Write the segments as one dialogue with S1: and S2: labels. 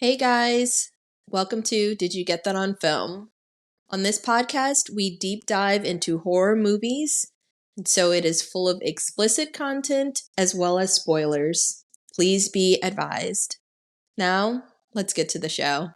S1: Hey guys, welcome to Did You Get That on Film? On this podcast, we deep dive into horror movies, and so it is full of explicit content as well as spoilers. Please be advised. Now, let's get to the show.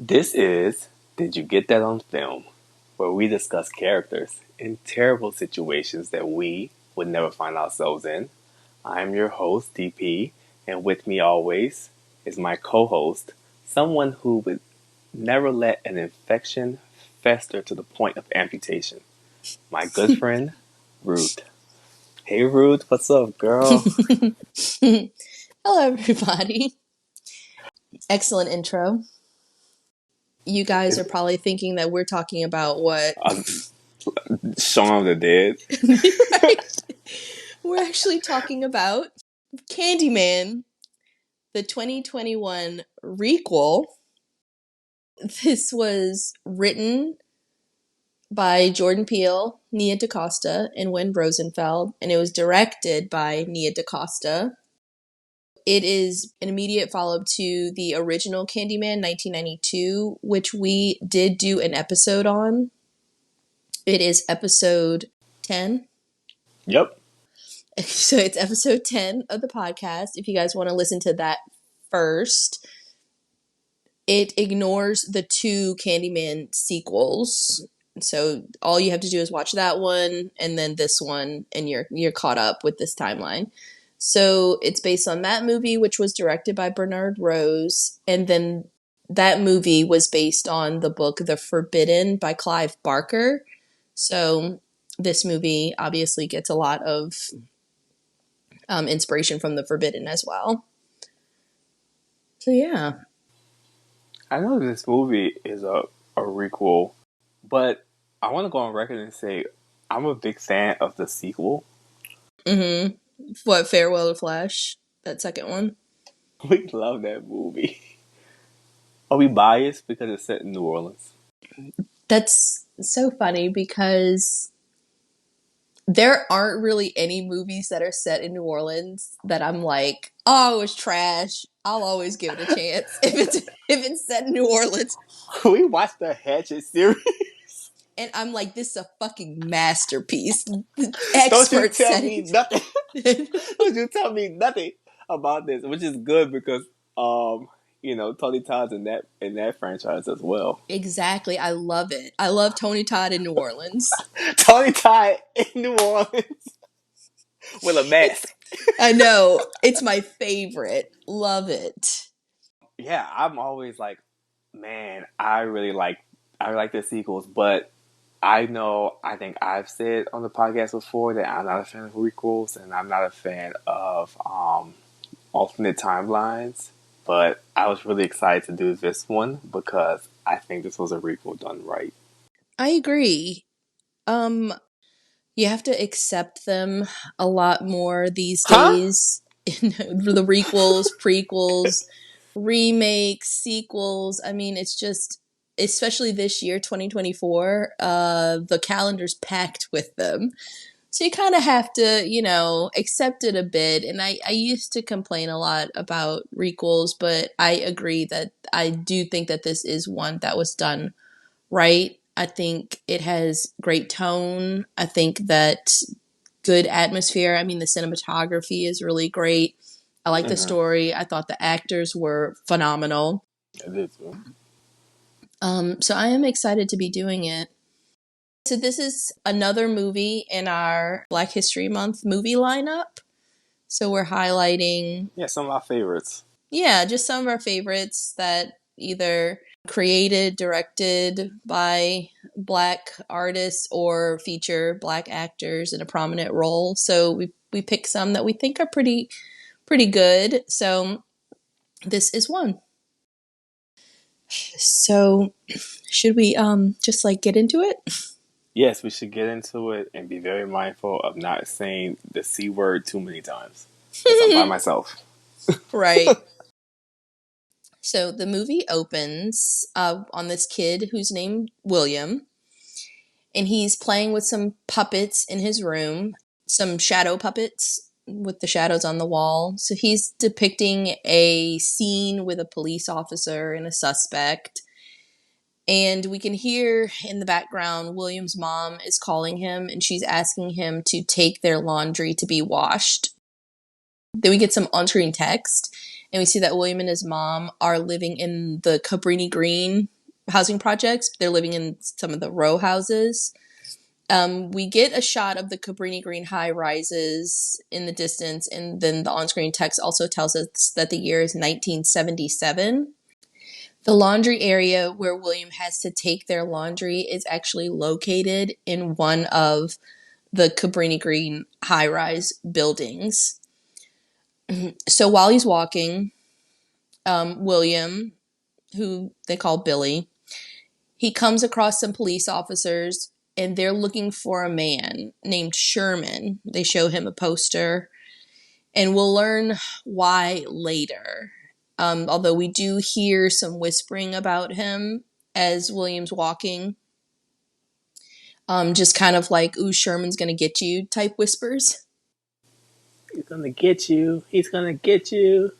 S2: This is Did You Get That on Film, where we discuss characters in terrible situations that we would never find ourselves in. I'm your host, DP, and with me always is my co-host, someone who would never let an infection fester to the point of amputation. My good friend, Ruth. Hey Ruth, what's up, girl?
S1: Hello, everybody. Excellent intro. You guys are probably thinking that we're talking about what?
S2: Shaun of the Dead.
S1: Right? We're actually talking about Candyman, the 2021 requel. This was written by Jordan Peele, Nia DaCosta, and Win Rosenfeld, and it was directed by Nia DaCosta. It is an immediate follow-up to the original Candyman, 1992, which we did do an episode on. It is episode 10.
S2: Yep.
S1: So it's episode 10 of the podcast. If you guys want to listen to that first, it ignores the two Candyman sequels. So all you have to do is watch that one and then this one, and you're caught up with this timeline. So it's based on that movie, which was directed by Bernard Rose, and then that movie was based on the book The Forbidden by Clive Barker. So this movie obviously gets a lot of inspiration from The Forbidden as well. So yeah.
S2: I know this movie is a requel, but I want to go on record and say I'm a big fan of the sequel.
S1: Mm-hmm. What, Farewell to Flash? That second one?
S2: We love that movie. Are we biased because it's set in New Orleans?
S1: That's so funny because there aren't really any movies that are set in New Orleans that I'm like, oh, it's trash. I'll always give it a chance if it's set in New Orleans.
S2: We watched the Hatchet series.
S1: And I'm like, this is a fucking masterpiece.
S2: Don't you
S1: Expert
S2: tell
S1: setting.
S2: me nothing. Don't you tell me nothing about this, which is good because Tony Todd's in that franchise as well.
S1: Exactly. I love it. I love Tony Todd in New Orleans.
S2: Tony Todd in New Orleans with a mask.
S1: I know. It's my favorite. Love it.
S2: Yeah, I'm always like, man, I like the sequels, but I think I've said on the podcast before that I'm not a fan of requels and I'm not a fan of alternate timelines. But I was really excited to do this one because I think this was a requel done right.
S1: I agree. You have to accept them a lot more these
S2: Huh?
S1: days. The requels, prequels, remakes, sequels. I mean, it's just, especially this year, 2024, the calendar's packed with them. So you kind of have to, accept it a bit. And I used to complain a lot about requels, but I agree that I do think that this is one that was done right. I think it has great tone. I think that good atmosphere. I mean, the cinematography is really great. I like the story. I thought the actors were phenomenal.
S2: It is.
S1: So I am excited to be doing it. So this is another movie in our Black History Month movie lineup. So we're highlighting...
S2: Yeah, some of our favorites.
S1: Yeah, just some of our favorites that either created, directed by Black artists or feature Black actors in a prominent role. So we picked some that we think are pretty good. So this is one. So should we just get into it?
S2: Yes, we should get into it and be very mindful of not saying the C word too many times. Because I'm by myself.
S1: Right. So the movie opens on this kid who's named William, and he's playing with some puppets in his room, some shadow puppets with the shadows on the wall. So he's depicting a scene with a police officer and a suspect. And we can hear in the background William's mom is calling him and she's asking him to take their laundry to be washed. Then we get some on screen text and we see that William and his mom are living in the Cabrini Green housing projects. They're living in some of the row houses. We get a shot of the Cabrini Green high rises in the distance, and then the on screen text also tells us that the year is 1977. The laundry area where William has to take their laundry is actually located in one of the Cabrini Green high rise buildings. So while he's walking, William, who they call Billy, he comes across some police officers and they're looking for a man named Sherman. They show him a poster, and we'll learn why later. Although we do hear some whispering about him as William's walking, just kind of like, ooh, Sherman's gonna get you type whispers.
S2: He's gonna get you. He's gonna get you.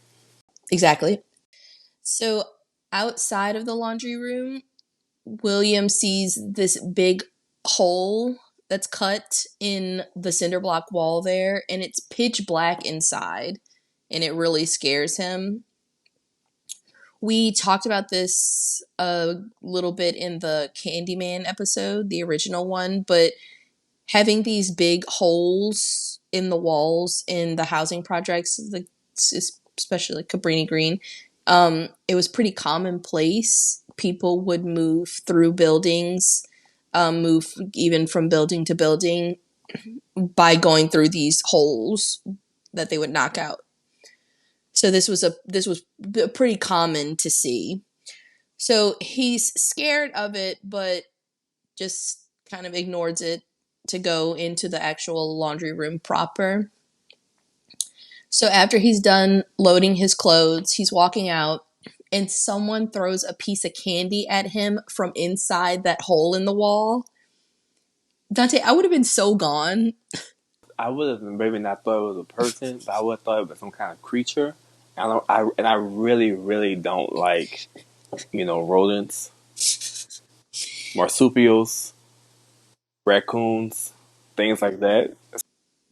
S1: Exactly. So outside of the laundry room, William sees this big hole that's cut in the cinder block wall there, and it's pitch black inside, and it really scares him. We talked about this a little bit in the Candyman episode, the original one, but having these big holes in the walls in the housing projects, like especially like Cabrini Green, it was pretty commonplace. People would move through buildings, move even from building to building by going through these holes that they would knock out. So this was pretty common to see. So he's scared of it, but just kind of ignores it to go into the actual laundry room proper. So after he's done loading his clothes, he's walking out, and someone throws a piece of candy at him from inside that hole in the wall. Dante, I would have been so gone.
S2: I would have maybe not thought it was a person, but I would have thought it was some kind of creature. And I really, really don't like, rodents, marsupials, raccoons, things like that.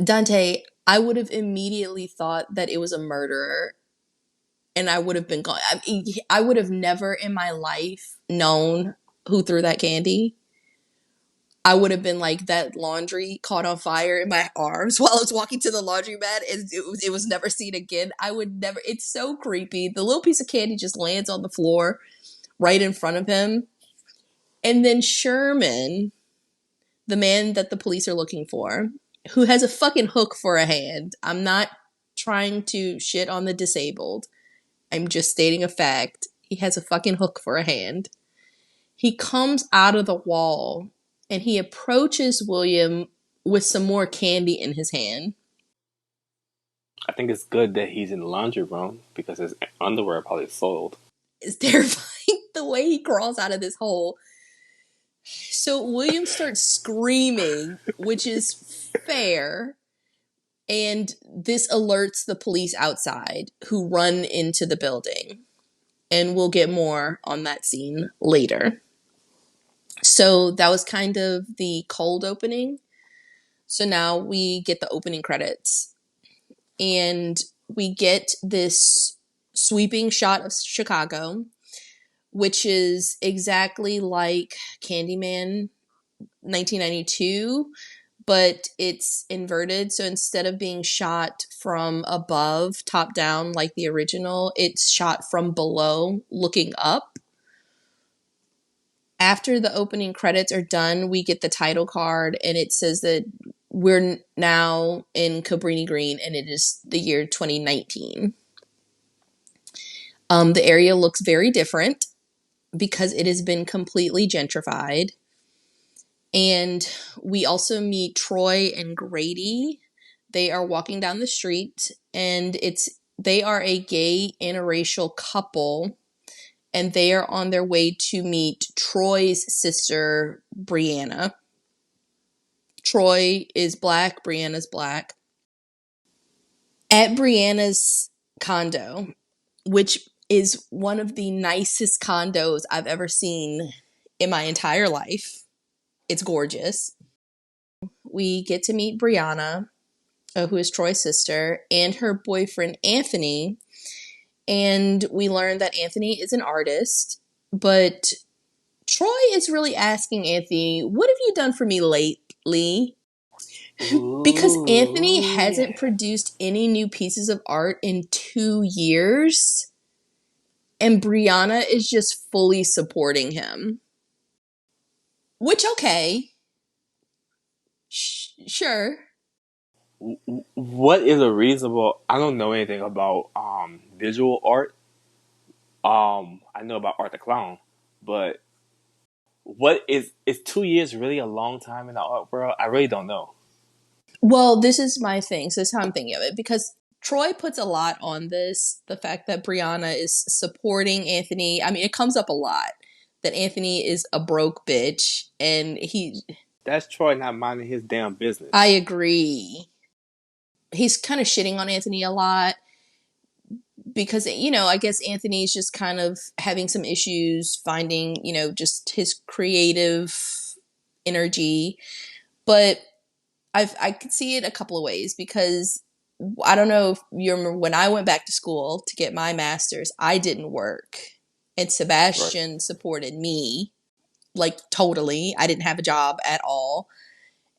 S1: Dante, I would have immediately thought that it was a murderer, and I would have been gone. I would have never in my life known who threw that candy. I would have been like, that laundry caught on fire in my arms while I was walking to the laundromat, and it was never seen again. I would never. It's so creepy. The little piece of candy just lands on the floor right in front of him. And then Sherman, the man that the police are looking for, who has a fucking hook for a hand. I'm not trying to shit on the disabled. I'm just stating a fact. He has a fucking hook for a hand. He comes out of the wall and he approaches William with some more candy in his hand.
S2: I think it's good that he's in the laundry room because his underwear probably soiled.
S1: It's terrifying the way he crawls out of this hole. So William starts screaming, which is fair. And this alerts the police outside, who run into the building. And we'll get more on that scene later. So that was kind of the cold opening. So now we get the opening credits. And we get this sweeping shot of Chicago, which is exactly like Candyman 1992, but it's inverted. So instead of being shot from above, top down, like the original, it's shot from below, looking up. After the opening credits are done, we get the title card, and it says that we're now in Cabrini Green, and it is the year 2019. The area looks very different because it has been completely gentrified. And we also meet Troy and Grady. They are walking down the street, and they are a gay interracial couple, and they are on their way to meet Troy's sister, Brianna. Troy is black, Brianna's black. At Brianna's condo, which is one of the nicest condos I've ever seen in my entire life. It's gorgeous. We get to meet Brianna, who is Troy's sister, and her boyfriend, Anthony. And we learn that Anthony is an artist, but Troy is really asking Anthony, what have you done for me lately? Because Anthony
S2: Ooh,
S1: hasn't
S2: yeah.
S1: produced any new pieces of art in 2 years, and Brianna is just fully supporting him. Which, okay, sure.
S2: What is a reasonable? I don't know anything about visual art. I know about Art the Clown, but what is 2 years really a long time in the art world? I really don't know.
S1: Well, this is my thing. So this is how I'm thinking of it. Because Troy puts a lot on this. The fact that Brianna is supporting Anthony. I mean, it comes up a lot that Anthony is a broke bitch. And
S2: That's Troy not minding his damn
S1: I
S2: business.
S1: agree. He's kind of shitting on Anthony a lot because, I guess Anthony's just kind of having some issues finding, just his creative energy. But I could see it a couple of ways because I don't know if you remember when I went back to school to get my master's, I didn't work. And
S2: Right.
S1: Sebastian supported me like totally. I didn't have a job at all.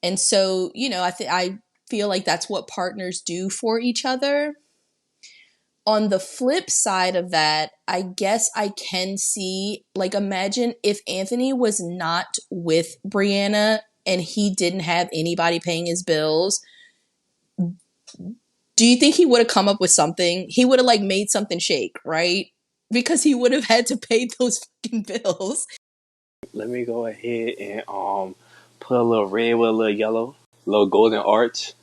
S1: And so, I feel like that's what partners do for each other. On the flip side of that, I guess I can see, like, imagine if Anthony was not with Brianna and he didn't have anybody paying his bills. Do you think he would have come up with something? He would have like made something shake, right? Because he would have had to pay those fucking bills
S2: Let me go ahead and put a little red with a little yellow, little golden arch.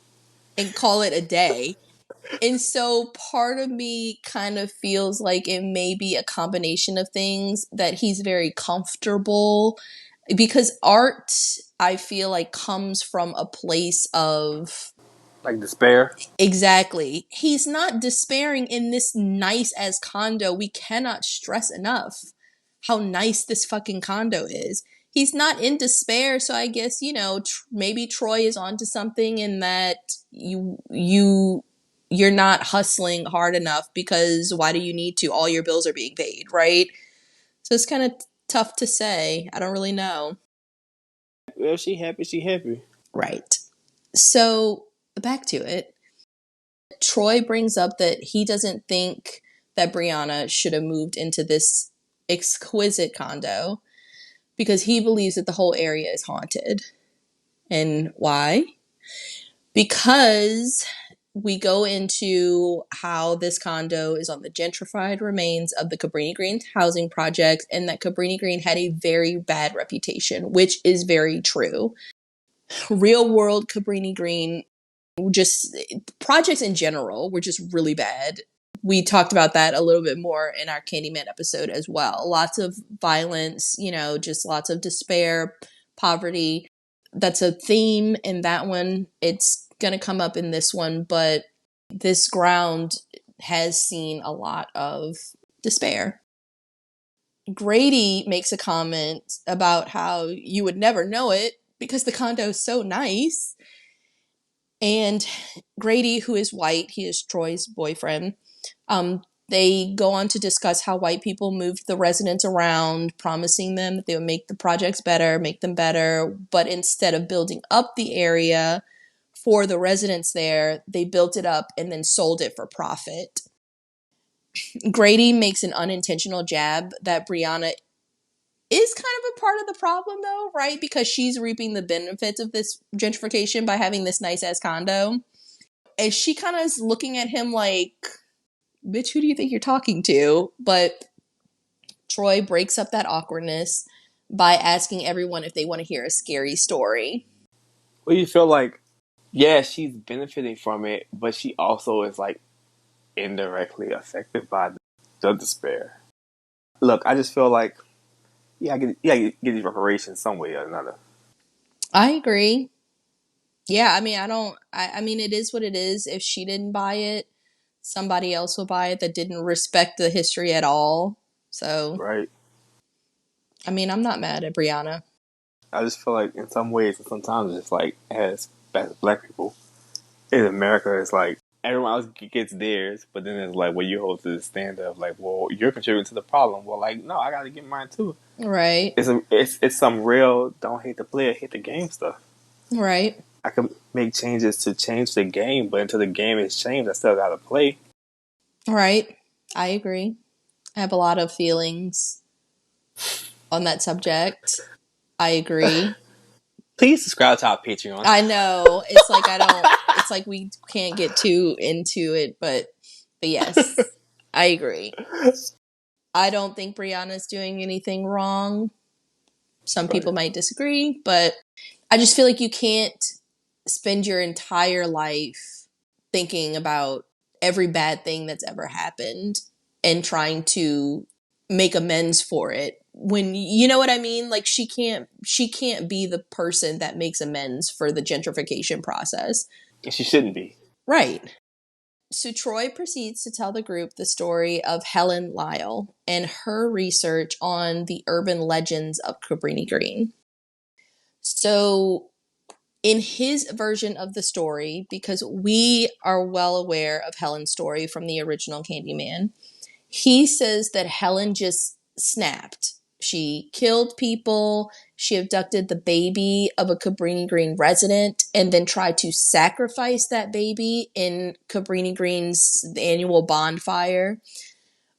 S1: and call it a day. And so part of me kind of feels like it may be a combination of things that he's very comfortable because art, I feel like, comes from a place of
S2: Like despair.
S1: exactly. He's not despairing in this nice as condo. We cannot stress enough how nice this fucking condo is. He's not in despair, so I guess, maybe Troy is onto something in that you're not hustling hard enough because why do you need to? All your bills are being paid, right? So it's kind of tough to say. I don't really know.
S2: Well, she happy, she happy.
S1: Right. So back to it. Troy brings up that he doesn't think that Brianna should have moved into this exquisite condo because he believes that the whole area is haunted. And why? Because we go into how this condo is on the gentrified remains of the Cabrini Green housing project and that Cabrini Green had a very bad reputation, which is very true. Real world Cabrini Green, just projects in general were just really bad. We talked about that a little bit more in our Candyman episode as well. Lots of violence, just lots of despair, poverty. That's a theme in that one. It's going to come up in this one, but this ground has seen a lot of despair. Grady makes a comment about how you would never know it because the condo is so nice. And Grady, who is white, he is Troy's boyfriend, they go on to discuss how white people moved the residents around, promising them that they would make the projects better, make them better. But instead of building up the area for the residents there, they built it up and then sold it for profit. Grady makes an unintentional jab that Brianna is kind of a part of the problem, though, right? Because she's reaping the benefits of this gentrification by having this nice ass condo. And she kind of is looking at him like, bitch, who do you think you're talking to? But Troy breaks up that awkwardness by asking everyone if they want to hear a scary story.
S2: Well, you feel like, yeah, she's benefiting from it, but she also is like indirectly affected by the despair. Look, I just feel like, get these reparations some way or another.
S1: I agree. Yeah, I mean, I mean, it is what it is. If she didn't buy it, somebody else will buy it that didn't respect the history at all. So,
S2: Right?
S1: I mean, I'm not mad at Brianna.
S2: I just feel like in some ways, and sometimes it's like as black people in America, it's like everyone else gets theirs, but then it's like, well, you hold to the stand of like, well, you're contributing to the problem. Well, like, no, I got to get mine too.
S1: Right.
S2: It's some real don't hate the player, hate the game stuff.
S1: Right.
S2: I can make changes to change the game, but until the game is changed, I still got to play.
S1: Right. I agree. I have a lot of feelings on that subject. I agree.
S2: Please subscribe to our Patreon.
S1: I know. It's like I don't it's like we can't get too into it, but yes, I agree. I don't think Brianna's doing anything wrong. Some
S2: Right.
S1: people might disagree, but I just feel like you can't spend your entire life thinking about every bad thing that's ever happened and trying to make amends for it when you know what I mean. Like she can't be the person that makes amends for the gentrification process.
S2: And she shouldn't be.
S1: Right. So Troy proceeds to tell the group the story of Helen Lyle and her research on the urban legends of Cabrini Green. So in his version of the story, because we are well aware of Helen's story from the original Candyman, he says that Helen just snapped. She killed people. She abducted the baby of a Cabrini Green resident and then tried to sacrifice that baby in Cabrini Green's annual bonfire.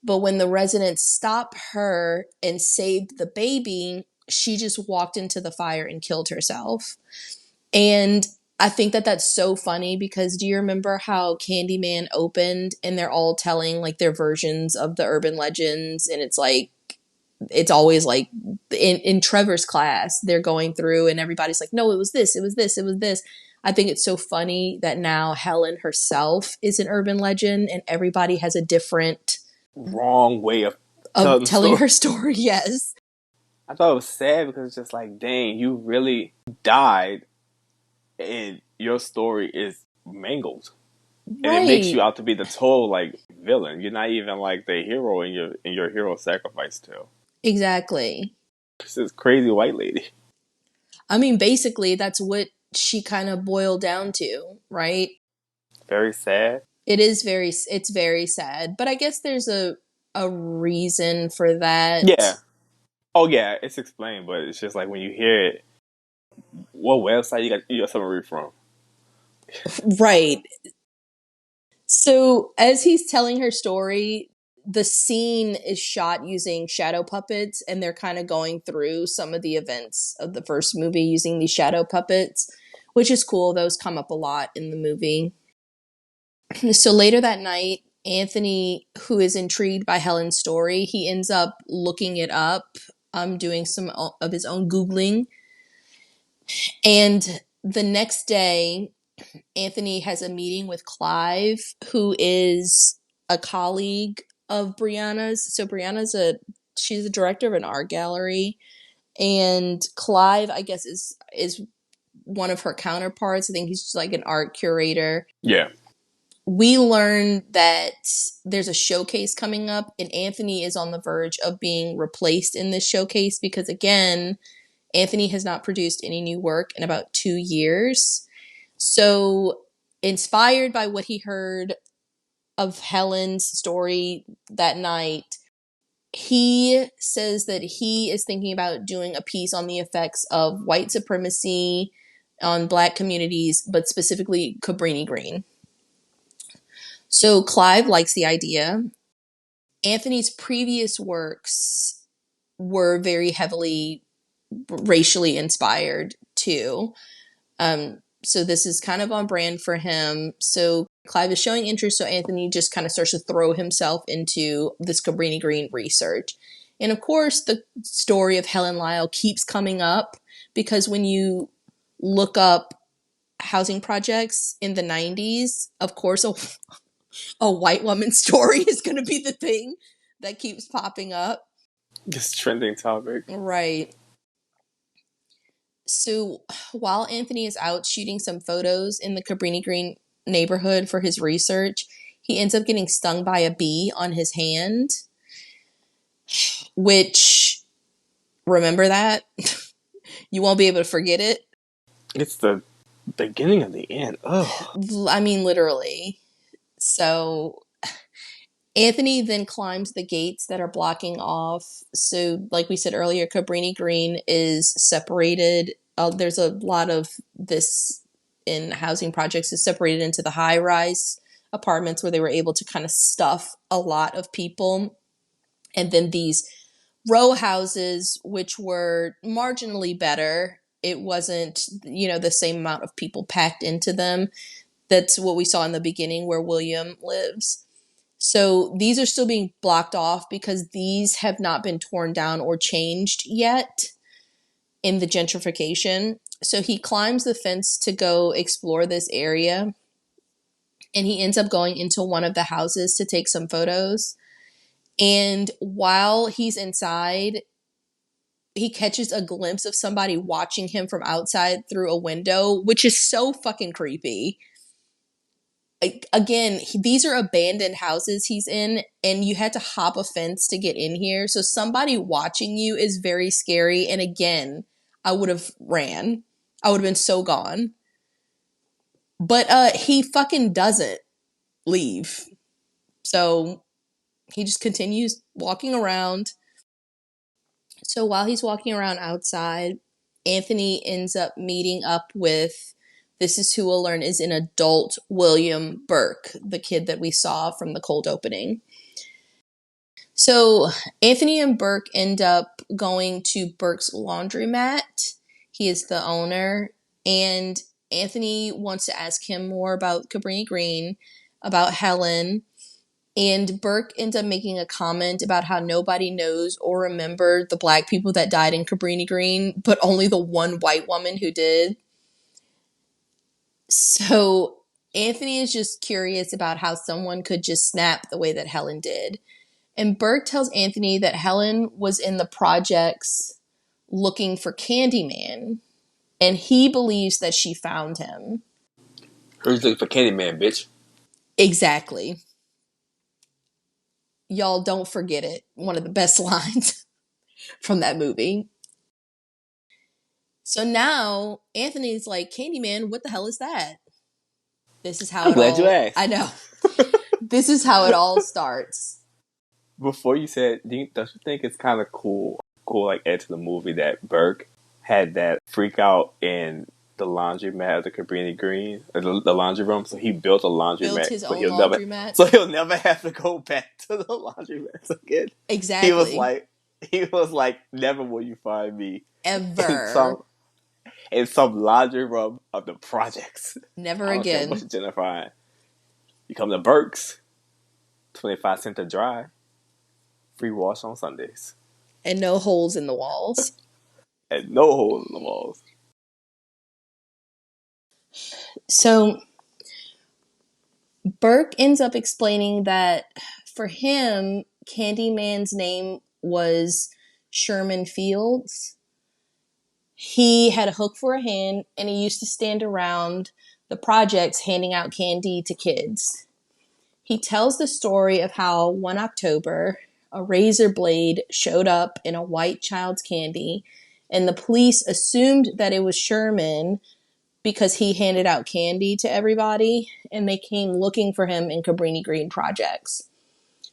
S1: But when the residents stopped her and saved the baby, she just walked into the fire and killed herself. And I think that that's so funny because do you remember how Candyman opened and they're all telling like their versions of the urban legends? And it's like, it's always like in Trevor's class, they're going through and everybody's like, no, it was this, it was this, it was this. I think it's so funny that now Helen herself is an urban legend and everybody has a different
S2: Wrong way of
S1: of
S2: telling the
S1: telling
S2: story.
S1: her story. Yes.
S2: I thought it was sad because it's just like, dang, you really died and your story is mangled. And it makes you
S1: Right.
S2: out to be the total like villain. You're not even like the hero in your hero sacrifice tale.
S1: Exactly.
S2: This is crazy white lady.
S1: I mean, basically, that's what she kind of boiled down to, right?
S2: Very sad.
S1: It's very sad, but I guess there's a reason for that.
S2: Yeah. Oh yeah, it's explained, but it's just like when you hear it, what website you got summary from?
S1: Right. So, as he's telling her story, the scene is shot using shadow puppets, and they're kind of going through some of the events of the first movie using these shadow puppets, which is cool. Those come up a lot in the movie. So later that night, Anthony, who is intrigued by Helen's story, he ends up looking it up, doing some of his own Googling. And the next day, Anthony has a meeting with Clive, who is a colleague of Brianna's. So she's a director of an art gallery, and Clive, I guess, is one of her counterparts. I think he's just like an art curator.
S2: Yeah.
S1: We learn that there's a showcase coming up, and Anthony is on the verge of being replaced in this showcase because, again, Anthony has not produced any new work in about 2 years. So, inspired by what he heard of Helen's story that night, he says that he is thinking about doing a piece on the effects of white supremacy on Black communities, but specifically Cabrini Green. So Clive likes the idea. Anthony's previous works were very heavily racially inspired too. So this is kind of on brand for him. So Clive is showing interest, so Anthony just kind of starts to throw himself into this Cabrini Green research. And of course, the story of Helen Lyle keeps coming up because when you look up housing projects in the 90s, of course, a white woman's story is going to be the thing that keeps popping up.
S2: This trending topic.
S1: Right. So while Anthony is out shooting some photos in the Cabrini Green neighborhood for his research, he ends up getting stung by a bee on his hand, which, remember that? You won't be able to forget it.
S2: It's the beginning of the end. Oh,
S1: I mean, literally. So Anthony then climbs the gates that are blocking off. So, like we said earlier, Cabrini Green is separated. There's a lot of this in housing projects is separated into the high-rise apartments where they were able to kind of stuff a lot of people. And then these row houses, which were marginally better. It wasn't, the same amount of people packed into them. That's what we saw in the beginning where William lives. So these are still being blocked off because these have not been torn down or changed yet in the gentrification. So he climbs the fence to go explore this area, and he ends up going into one of the houses to take some photos. And while he's inside, he catches a glimpse of somebody watching him from outside through a window, which is so fucking creepy. Again, these are abandoned houses he's in, and you had to hop a fence to get in here. So somebody watching you is very scary. And again, I would have ran. I would have been so gone. But he fucking doesn't leave. So he just continues walking around. So while he's walking around outside, Anthony ends up meeting up with, this is who we'll learn is an adult William Burke, the kid that we saw from the cold opening. So Anthony and Burke end up going to Burke's laundromat. He is the owner, and Anthony wants to ask him more about Cabrini Green, about Helen. And Burke ends up making a comment about how nobody knows or remembered the black people that died in Cabrini Green, but only the one white woman who did. So Anthony is just curious about how someone could just snap the way that Helen did. And Burke tells Anthony that Helen was in the projects looking for Candyman, and he believes that she found him.
S2: who's looking for Candyman, bitch?
S1: Exactly. Y'all don't forget it. One of the best lines from that movie. So now Anthony's like, Candyman, what the hell is that? This is how
S2: I'm
S1: it
S2: glad you
S1: all,
S2: asked.
S1: I know. This is how it all starts.
S2: Before you said, don't you think it's kind of cool, like add to the movie that Burke had that freak out in the laundromat of the Cabrini Green, the laundry room. So he built a
S1: Built
S2: laundromat,
S1: his own laundromat.
S2: so he'll never have to go back to the laundromat again.
S1: Exactly.
S2: He was like, never will you find me in
S1: Ever.
S2: some laundry room of the projects.
S1: Never
S2: I don't care
S1: again.
S2: what's gentrifying. You come to Burke's, 25 cents a dry, free wash on Sundays,
S1: And no holes in the walls.
S2: and no holes in the walls.
S1: So Burke ends up explaining that for him, Candyman's name was Sherman Fields. He had a hook for a hand, and he used to stand around the projects handing out candy to kids. He tells the story of how one October, a razor blade showed up in a white child's candy, and the police assumed that it was Sherman because he handed out candy to everybody, and they came looking for him in Cabrini Green projects.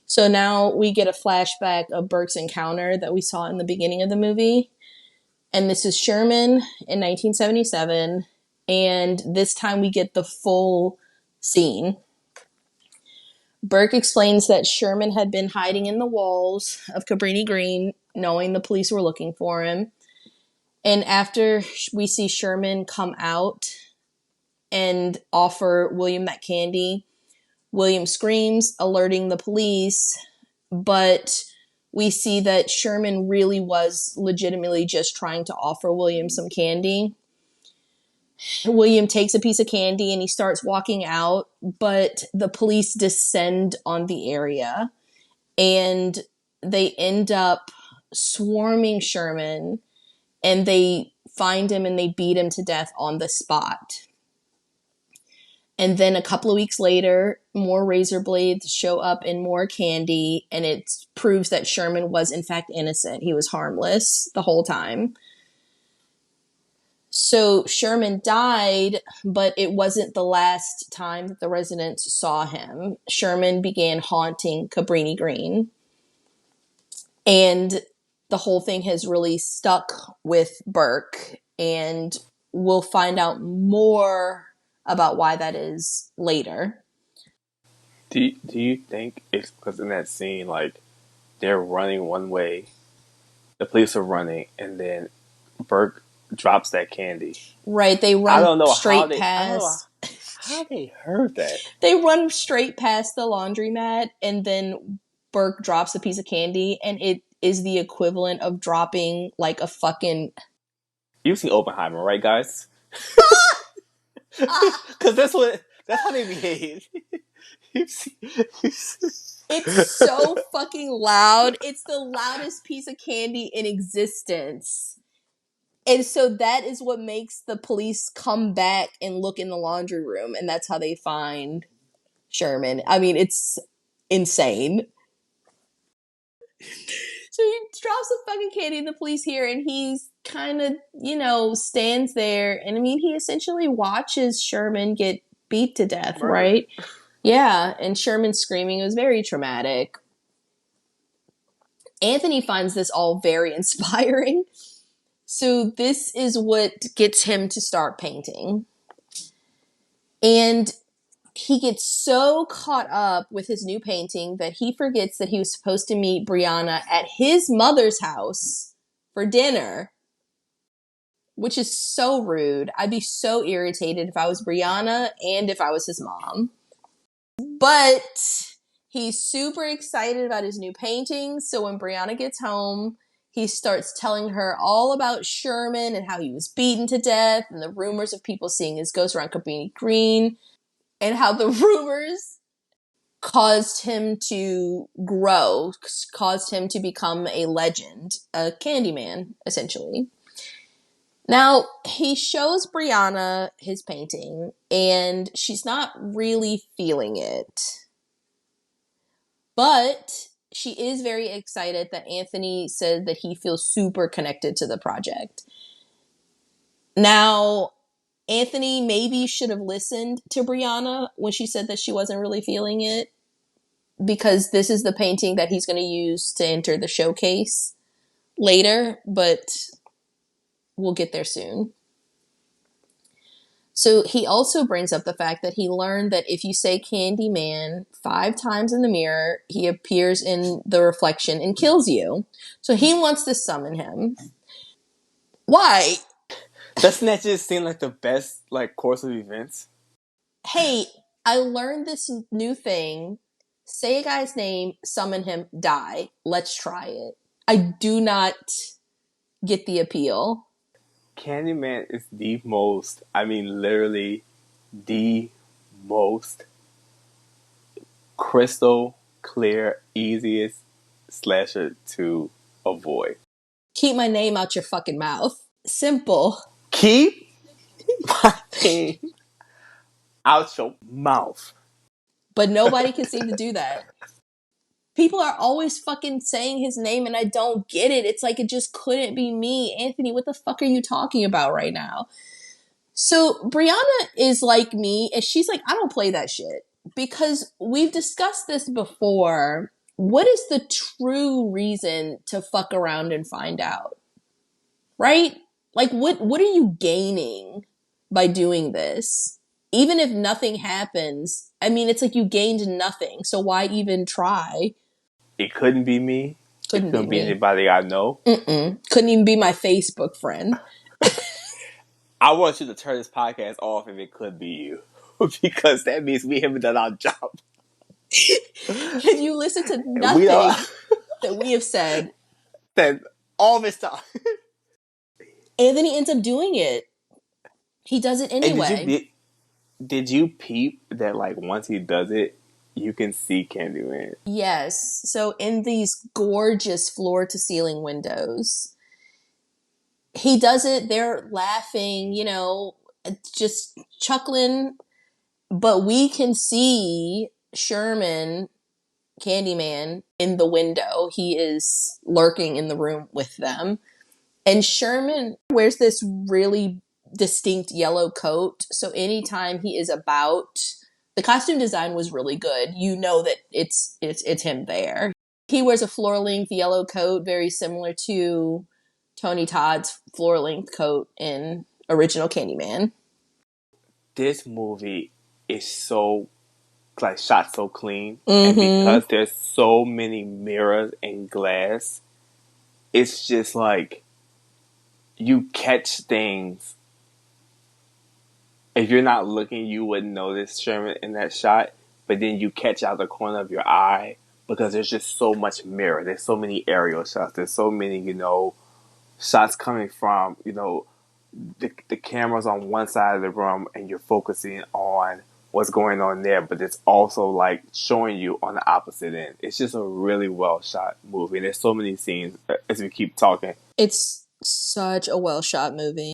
S1: So now we get a flashback of Burke's encounter that we saw in the beginning of the movie. And this is Sherman in 1977. And this time we get the full scene. Burke explains that Sherman had been hiding in the walls of Cabrini Green, knowing the police were looking for him. And after we see Sherman come out and offer William that candy, William screams, alerting the police, but we see that Sherman really was legitimately just trying to offer William some candy. William takes a piece of candy and he starts walking out, but the police descend on the area and they end up swarming Sherman, and they find him and they beat him to death on the spot. And then a couple of weeks later, more razor blades show up and more candy, and it proves that Sherman was in fact innocent. He was harmless the whole time. So Sherman died, but it wasn't the last time that the residents saw him. Sherman began haunting Cabrini Green, and the whole thing has really stuck with Burke, and we'll find out more about why that is later.
S2: Do you think it's because in that scene, like, they're running one way, the police are running, and then Burke drops that candy?
S1: Right, they
S2: I
S1: run
S2: don't know how
S1: straight
S2: they. I don't know
S1: past.
S2: how they heard that.
S1: They run straight past the laundromat, and then Burke drops a piece of candy, and it is the equivalent of dropping like a fucking.
S2: You've seen Oppenheimer, right, guys? Because that's how they behave. You've seen,
S1: It's so fucking loud. It's the loudest piece of candy in existence. And so that is what makes the police come back and look in the laundry room, and that's how they find Sherman. I mean, it's insane. So he drops the fucking candy in the police here, and he's kind of, stands there. And I mean, he essentially watches Sherman get beat to death,
S2: Murder.
S1: right? Yeah, and Sherman screaming. It was very traumatic. Anthony finds this all very inspiring. So this is what gets him to start painting. And he gets so caught up with his new painting that he forgets that he was supposed to meet Brianna at his mother's house for dinner, which is so rude. I'd be so irritated if I was Brianna and if I was his mom. But he's super excited about his new painting. So when Brianna gets home, he starts telling her all about Sherman and how he was beaten to death and the rumors of people seeing his ghost around Cabrini Green, and how the rumors caused him to grow, caused him to become a legend, a Candyman, essentially. Now, he shows Brianna his painting, and she's not really feeling it. But she is very excited that Anthony said that he feels super connected to the project. Now, Anthony maybe should have listened to Brianna when she said that she wasn't really feeling it, because this is the painting that he's going to use to enter the showcase later, but we'll get there soon. So he also brings up the fact that he learned that if you say Candyman 5 times in the mirror, he appears in the reflection and kills you. So he wants to summon him. Why?
S2: Doesn't that just seem like the best course of events?
S1: Hey, I learned this new thing. Say a guy's name, summon him, die. Let's try it. I do not get the appeal.
S2: Candyman is the most, literally the most crystal clear, easiest slasher to avoid.
S1: Keep my name out your fucking mouth. Simple.
S2: Keep my name out your mouth.
S1: But nobody can seem to do that. People are always fucking saying his name and I don't get it. It's like it just couldn't be me. Anthony, what the fuck are you talking about right now? So Brianna is like me, and she's like, I don't play that shit. Because we've discussed this before. What is the true reason to fuck around and find out? Right? Like, what are you gaining by doing this? Even if nothing happens, I mean, it's like you gained nothing. So why even try?
S2: It couldn't be me.
S1: Couldn't
S2: it couldn't be
S1: me.
S2: anybody I know.
S1: Couldn't even be my Facebook friend.
S2: I want you to turn this podcast off if it could be you. Because that means we haven't done our job.
S1: If you listen to nothing that we have said.
S2: That all this time.
S1: Anthony ends up doing it. He does it
S2: And
S1: anyway.
S2: did you peep that like once he does it, you can see Candyman?
S1: Yes. So in these gorgeous floor to ceiling windows, he does it. They're laughing, just chuckling. But we can see Sherman, Candyman, in the window. He is lurking in the room with them. And Sherman wears this really distinct yellow coat. So anytime he is about, the costume design was really good. You know that it's him there. He wears a floor length yellow coat, very similar to Tony Todd's floor length coat in original Candyman.
S2: This movie is so like shot so clean, and
S1: Mm-hmm.
S2: because there's so many mirrors and glass, it's just like you catch things. If you're not looking, you wouldn't notice Sherman in that shot, but then you catch out the corner of your eye because there's just so much mirror. There's so many aerial shots. There's so many, shots coming from, the camera's on one side of the room and you're focusing on what's going on there, but it's also like showing you on the opposite end. It's just a really well shot movie. And there's so many scenes as we keep talking.
S1: It's such a well shot movie.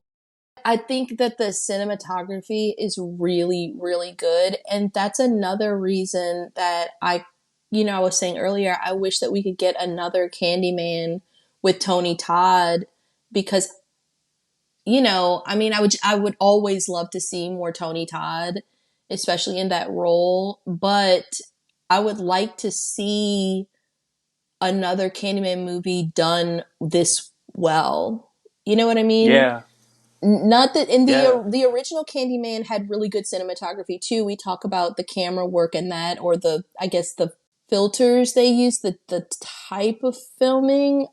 S1: I think that the cinematography is really, really good. And that's another reason that I was saying earlier, I wish that we could get another Candyman with Tony Todd because, I would always love to see more Tony Todd, especially in that role. But I would like to see another Candyman movie done this well. You know what I mean?
S2: Yeah,
S1: Not that in
S2: yeah.
S1: the original Candyman had really good cinematography too. We talk about the camera work in that, or the filters they use, the type of filming,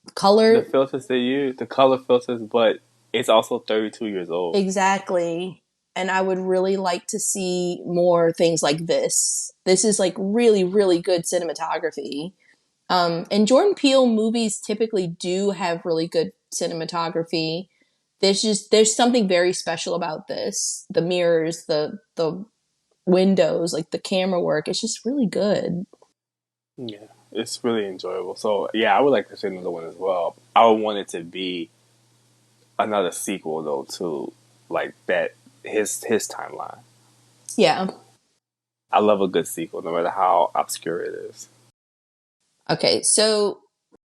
S2: The
S1: color.
S2: filters they use, the color filters, but it's also 32 years old.
S1: Exactly. And I would really like to see more things like this. This is like really, really good cinematography. And Jordan Peele movies typically do have really good cinematography. There's something very special about this. The mirrors, the windows, like the camera work. It's just really good.
S2: Yeah, it's really enjoyable. So yeah, I would like to see another one as well. I would want it to be another sequel though to like that his timeline.
S1: Yeah.
S2: I love a good sequel, no matter how obscure it is.
S1: Okay, so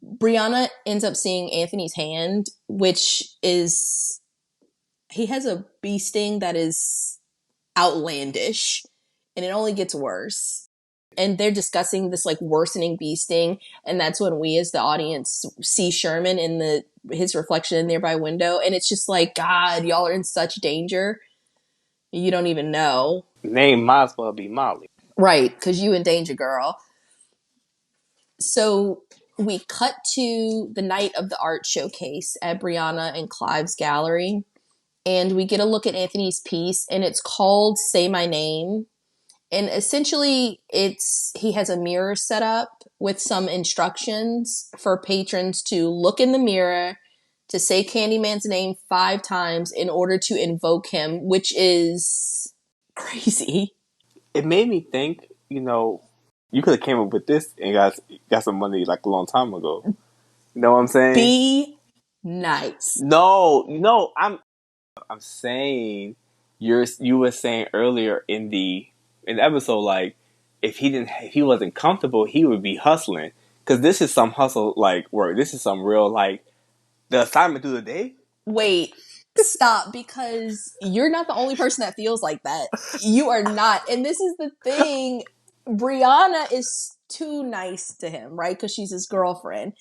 S1: Brianna ends up seeing Anthony's hand, which is he has a bee sting that is outlandish, and it only gets worse. And they're discussing this like worsening bee sting, and that's when we as the audience see Sherman in his reflection in the nearby window, and it's just like, God, y'all are in such danger. You don't even know.
S2: Name might as well be Molly.
S1: Right, because you in danger, girl. So we cut to the night of the art showcase at Brianna and Clive's gallery, and we get a look at Anthony's piece, and it's called Say My Name. And essentially, he has a mirror set up with some instructions for patrons to look in the mirror, to say Candyman's name 5 times in order to invoke him, which is crazy.
S2: It made me think, you could have came up with this and got some money like a long time ago. You know what I'm saying?
S1: Be nice.
S2: No, I'm saying you were saying earlier in the episode, like if he wasn't comfortable, he would be hustling, because this is some hustle like work. This is some real like the assignment through the day.
S1: Wait, stop, because you're not the only person that feels like that. You are not. And this is the thing. Brianna is too nice to him, right? Because she's his girlfriend.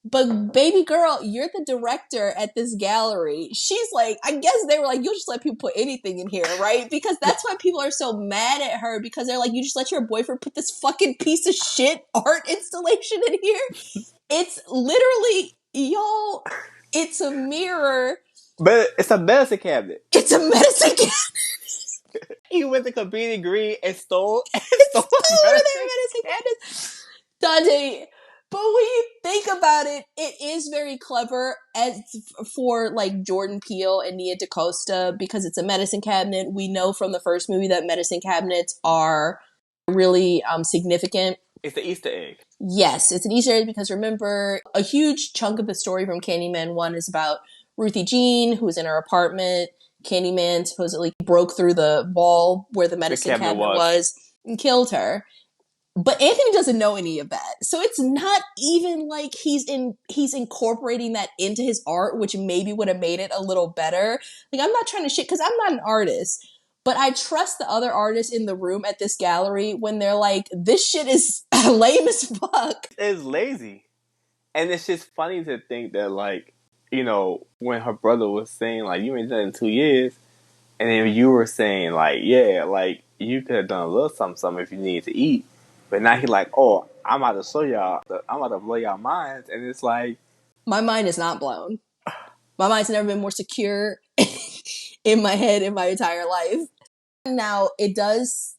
S1: But baby girl, you're the director at this gallery. She's like, I guess they were like, you'll just let people put anything in here, right? Because that's why people are so mad at her, because they're like, you just let your boyfriend put this fucking piece of shit art installation in here? It's literally, y'all, it's a mirror.
S2: But it's a medicine cabinet.
S1: It's a medicine cabinet.
S2: He went to Cabrini Green and stole
S1: It's
S2: stole a
S1: still one of
S2: medicine
S1: their medicine
S2: cabinet.
S1: cabinets. Dante, But when you think about it, it is very clever as for like Jordan Peele and Nia DaCosta because it's a medicine cabinet. We know from the first movie that medicine cabinets are really significant.
S2: It's the Easter egg.
S1: Yes, it's an Easter egg because remember, a huge chunk of the story from Candyman 1 is about Ruthie Jean, who was in her apartment. Candyman supposedly broke through the wall where the medicine cabinet was and killed her. But Anthony doesn't know any of that. So it's not even like he's incorporating that into his art, which maybe would have made it a little better. Like, I'm not trying to shit because I'm not an artist. But I trust the other artists in the room at this gallery when they're like, this shit is lame as fuck.
S2: It's lazy. And it's just funny to think that, like, you know, when her brother was saying, like, you ain't done it in 2 years, and then you were saying, like, yeah, like, you could have done a little something if you needed to eat. But now he's like, oh, I'm about to show y'all, I'm about to blow y'all minds. And it's like...
S1: My mind is not blown. My mind's never been more secure in my head in my entire life. Now, he does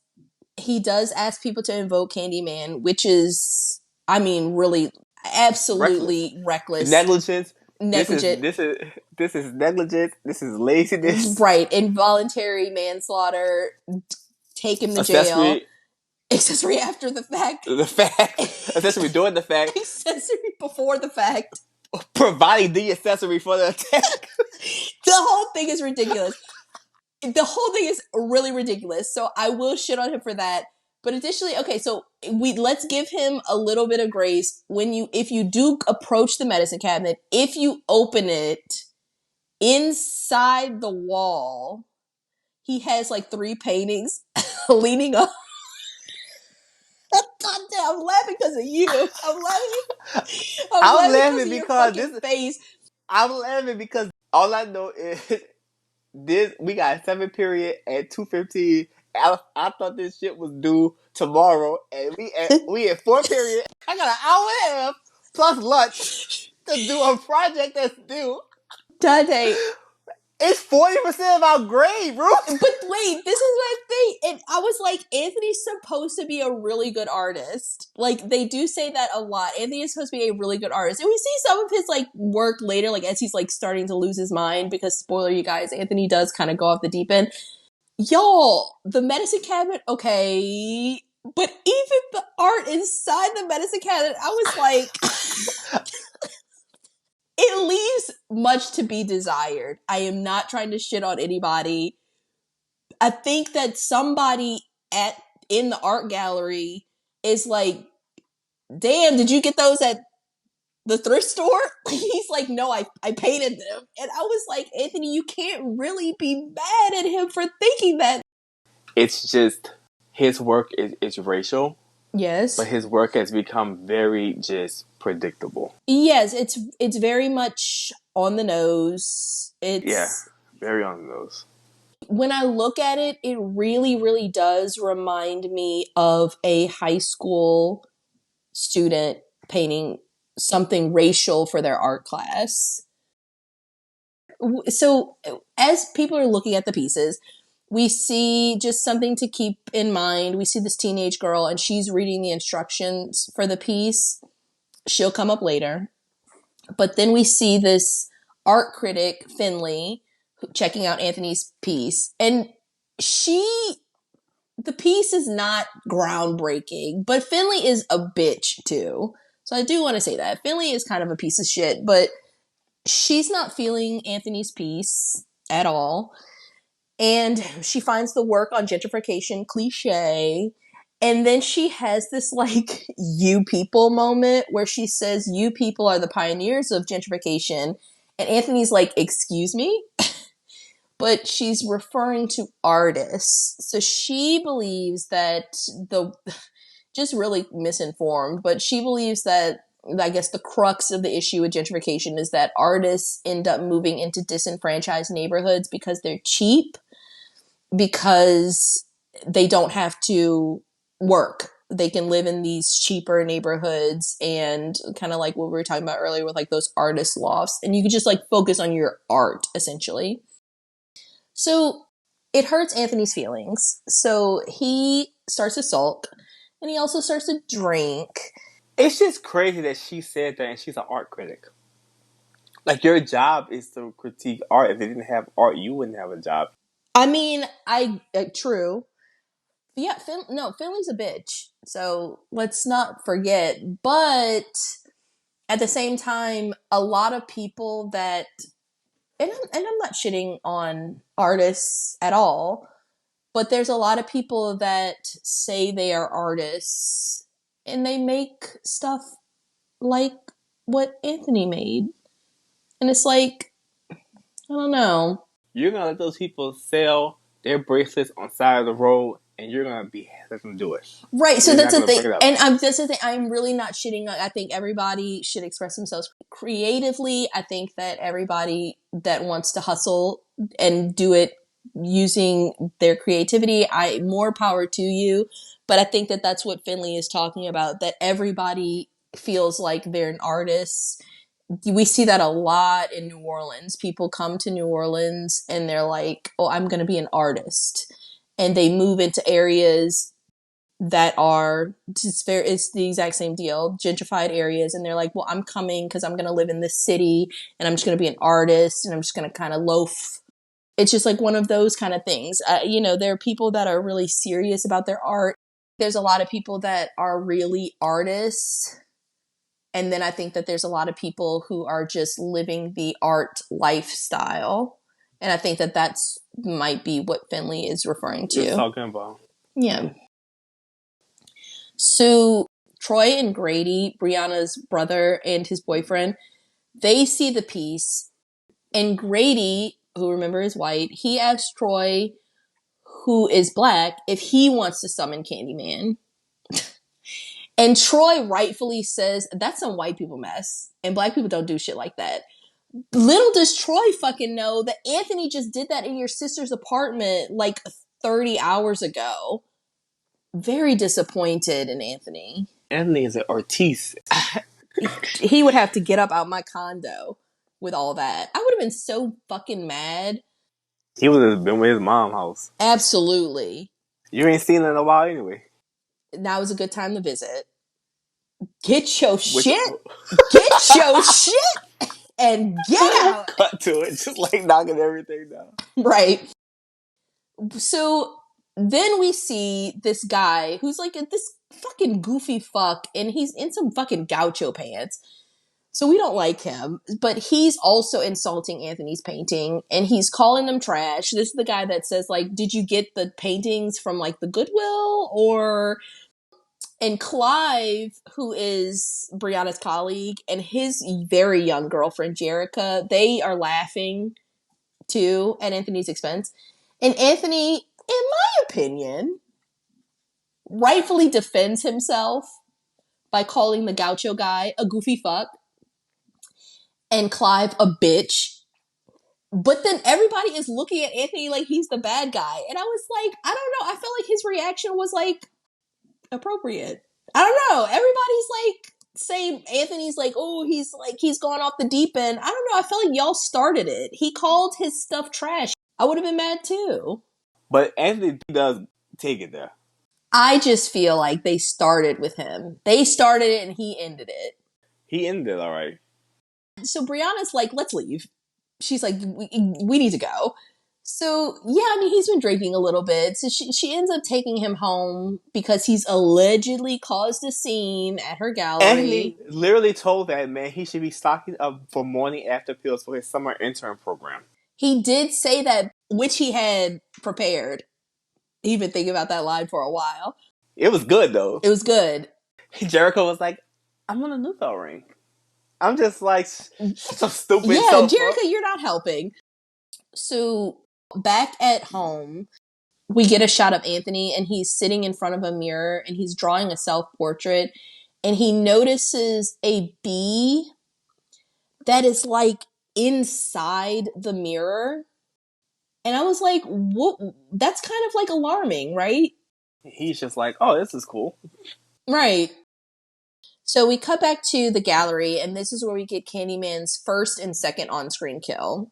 S1: ask people to invoke Candyman, which is, I mean, really absolutely reckless.
S2: Negligence.
S1: Negligent.
S2: This is negligence. This is laziness.
S1: Right. Involuntary manslaughter. Take him to jail. Accessory after the fact.
S2: Accessory during the fact.
S1: Accessory before the fact.
S2: Providing the accessory for the attack.
S1: The whole thing is ridiculous. The whole thing is really ridiculous. So I will shit on him for that. But additionally, okay, so let's give him a little bit of grace if you do approach the medicine cabinet, if you open it inside the wall, he has like 3 paintings leaning up. I'm laughing because of you. I'm laughing because of your face.
S2: I'm laughing because all I know is we got a 7 period at 2:15. I thought this shit was due tomorrow, and we at 4 period. I got an hour and a half plus lunch to do a project that's due.
S1: Dante,
S2: it's 40% of our grade, bro.
S1: But wait, this is my thing. And I was like, Anthony's supposed to be a really good artist. Like, they do say that a lot. Anthony is supposed to be a really good artist. And we see some of his, like, work later, like, as he's, like, starting to lose his mind. Because, spoiler, you guys, Anthony does kind of go off the deep end. Y'all, the medicine cabinet, okay. But even the art inside the medicine cabinet, I was like... It leaves much to be desired. I am not trying to shit on anybody. I think that somebody in the art gallery is like, damn, did you get those at the thrift store? He's like, no, I painted them. And I was like, Anthony, you can't really be mad at him for thinking that.
S2: It's just, his work is racial.
S1: Yes.
S2: But his work has become very just predictable.
S1: Yes, it's very much on the nose. It's
S2: very on the nose.
S1: When I look at it, it really, really does remind me of a high school student painting something racial for their art class. So as people are looking at the pieces, we see just something to keep in mind. We see this teenage girl and she's reading the instructions for the piece. She'll come up later. But then we see this art critic, Finley, checking out Anthony's piece. And the piece is not groundbreaking, but Finley is a bitch too. So I do want to say that. Finley is kind of a piece of shit, but she's not feeling Anthony's piece at all. And she finds the work on gentrification cliche. And then she has this, like, you people moment where she says, you people are the pioneers of gentrification. And Anthony's like, excuse me? But she's referring to artists. So she believes that just really misinformed, but she believes that, I guess, the crux of the issue with gentrification is that artists end up moving into disenfranchised neighborhoods because they're cheap, because they don't have to work. They can live in these cheaper neighborhoods, and kind of like what we were talking about earlier with like those artist lofts, and you can just like focus on your art essentially. So it hurts Anthony's feelings. So he starts to sulk, and he also starts to drink.
S2: It's just crazy that she said that and she's an art critic. Like, your job is to critique art. If they didn't have art, you wouldn't have a job.
S1: I mean, true. Yeah, no, Finley's a bitch. So let's not forget. But at the same time, a lot of people that, and I'm not shitting on artists at all, but there's a lot of people that say they are artists and they make stuff like what Anthony made. And it's like, I don't know.
S2: You're gonna let those people sell their bracelets on the side of the road, and you're gonna be let them do it.
S1: Right, so
S2: You're
S1: that's
S2: not
S1: the
S2: gonna
S1: thing,
S2: bring it up.
S1: and that's the thing. I'm really not shitting. I think everybody should express themselves creatively. I think that everybody that wants to hustle and do it using their creativity, more power to you. But I think that that's what Finley is talking about. That everybody feels like they're an artist. We see that a lot in New Orleans. People come to New Orleans and they're like, "Oh, I'm going to be an artist," and they move into areas that are it's the exact same deal, gentrified areas, and they're like, well, I'm coming because I'm going to live in this city and I'm just going to be an artist and I'm just going to kind of loaf. It's just like one of those kind of things. There are people that are really serious about their art. There's a lot of people that are really artists, and then I think that there's a lot of people who are just living the art lifestyle, and I think that that's might be what Finley is referring
S2: You're
S1: to.
S2: talking about.
S1: Yeah. So Troy and Grady, Brianna's brother and his boyfriend, they see the piece, and Grady, who remember is white, he asks Troy, who is black, if he wants to summon Candyman. And Troy rightfully says, that's some white people mess, and black people don't do shit like that. Little does Troy fucking know that Anthony just did that in your sister's apartment like 30 hours ago. Very disappointed in Anthony.
S2: Anthony is an artiste.
S1: He would have to get up out my condo with all that. I would have been so fucking mad.
S2: He would have been with his mom's house.
S1: Absolutely.
S2: You ain't seen it in a while anyway.
S1: Now is a good time to visit. Get your
S2: Which
S1: shit. Get your shit and get out.
S2: cut to it, just like knocking everything down.
S1: Right. So then we see this guy who's like this fucking goofy fuck, and he's in some fucking gaucho pants. So we don't like him, but he's also insulting Anthony's painting and he's calling them trash. This is the guy that says, like, did you get the paintings from like the Goodwill? Or, and Clive, who is Brianna's colleague, and his very young girlfriend, Jerica, they are laughing too at Anthony's expense. And Anthony, in my opinion, rightfully defends himself by calling the gaucho guy a goofy fuck and Clive a bitch. But then everybody is looking at Anthony like he's the bad guy. And I was like, I don't know. I felt like his reaction was like appropriate. I don't know. Everybody's like saying Anthony's like, oh, he's gone off the deep end. I don't know. I felt like y'all started it. He called his stuff trash. I would have been mad too.
S2: But Anthony does take it there.
S1: I just feel like they started with him. They started it and he ended it.
S2: He ended it all right.
S1: So Brianna's like, let's leave. She's like, we need to go. So yeah, I mean, he's been drinking a little bit. So she ends up taking him home because he's allegedly caused a scene at her gallery.
S2: Anthony literally told that man he should be stocking up for morning after pills for his summer intern program.
S1: He did say that, which he had prepared. He'd been thinking about that line for a while.
S2: It was good though.
S1: It was good.
S2: Jericho was like, I'm on a Nuvo ring. I'm just like, shut your stupid
S1: Yeah,
S2: self
S1: Jerica,
S2: up.
S1: you're not helping. So back at home, we get a shot of Anthony and he's sitting in front of a mirror and he's drawing a self-portrait and he notices a bee that is like inside the mirror. And I was like, what? That's kind of like alarming, right?
S2: He's just like, oh, this is cool.
S1: Right. So we cut back to the gallery and this is where we get Candyman's first and second on-screen kill.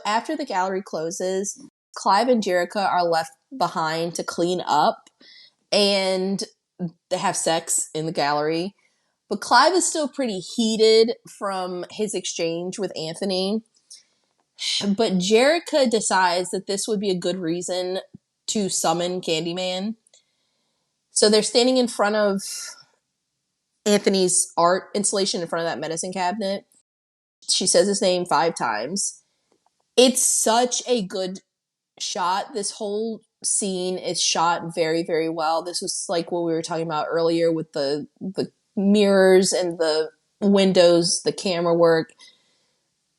S1: After the gallery closes, Clive and Jerica are left behind to clean up and they have sex in the gallery. But Clive is still pretty heated from his exchange with Anthony. But Jerica decides that this would be a good reason to summon Candyman. So they're standing in front of Anthony's art installation in front of that medicine cabinet. She says his name 5 times. It's such a good shot. This whole scene is shot very, very well. This was like what we were talking about earlier with the mirrors and the windows, the camera work.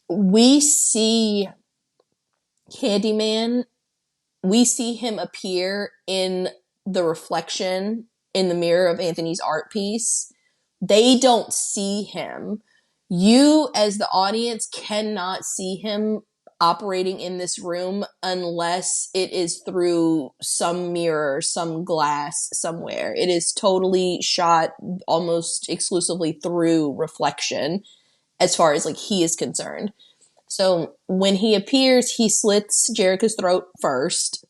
S1: We see Candyman, we see him appear in the reflection in the mirror of Anthony's art piece. They don't see him. You, as the audience, cannot see him operating in this room unless it is through some mirror, some glass somewhere. It is totally shot almost exclusively through reflection as far as like he is concerned. So when he appears, he slits Jerica's throat first.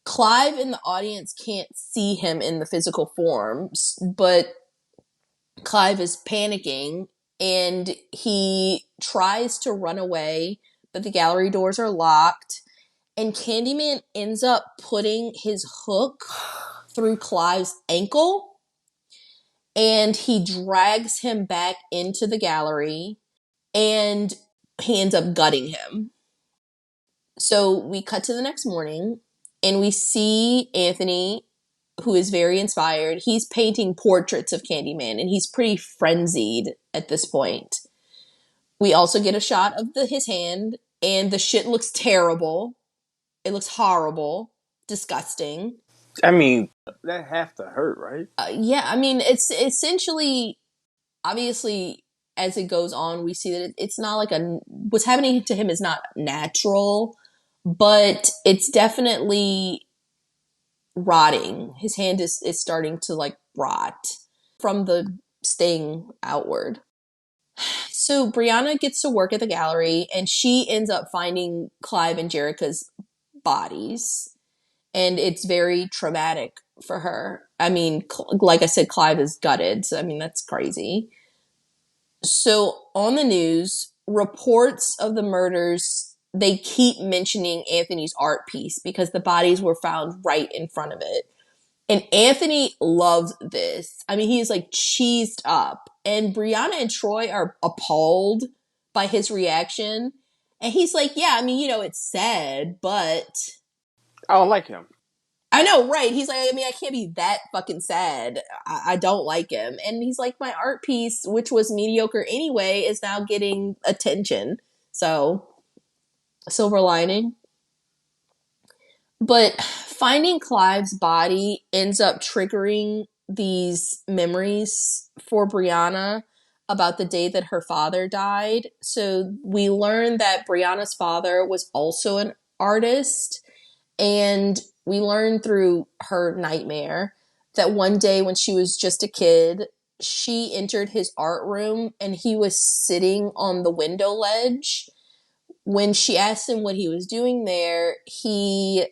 S1: Clive in the audience can't see him in the physical form, but Clive is panicking and he tries to run away, but the gallery doors are locked. And Candyman ends up putting his hook through Clive's ankle and he drags him back into the gallery and he ends up gutting him. So we cut to the next morning and we see Anthony, who is very inspired. He's painting portraits of Candyman and he's pretty frenzied at this point. We also get a shot of his hand and the shit looks terrible. It looks horrible, disgusting.
S2: I mean, that have to hurt, right?
S1: Yeah, I mean, it's essentially, obviously, as it goes on, we see that it's not like what's happening to him is not natural, but it's definitely rotting. His hand is starting to like rot from the sting outward. So Brianna gets to work at the gallery and she ends up finding Clive and Jerica's bodies. And it's very traumatic for her. I mean, like I said, Clive is gutted. So, I mean, that's crazy. So on the news, reports of the murders, they keep mentioning Anthony's art piece because the bodies were found right in front of it. And Anthony loves this. I mean, he's like cheesed up. And Brianna and Troy are appalled by his reaction. And he's like, yeah, I mean, you know, it's sad, but
S2: I don't like him.
S1: I know, right? He's like, I mean, I can't be that fucking sad. I don't like him. And he's like, my art piece, which was mediocre anyway, is now getting attention. So, silver lining. But finding Clive's body ends up triggering these memories for Brianna about the day that her father died. So we learn that Brianna's father was also an artist, and we learn through her nightmare that one day when she was just a kid, she entered his art room and he was sitting on the window ledge. When she asked him what he was doing there, he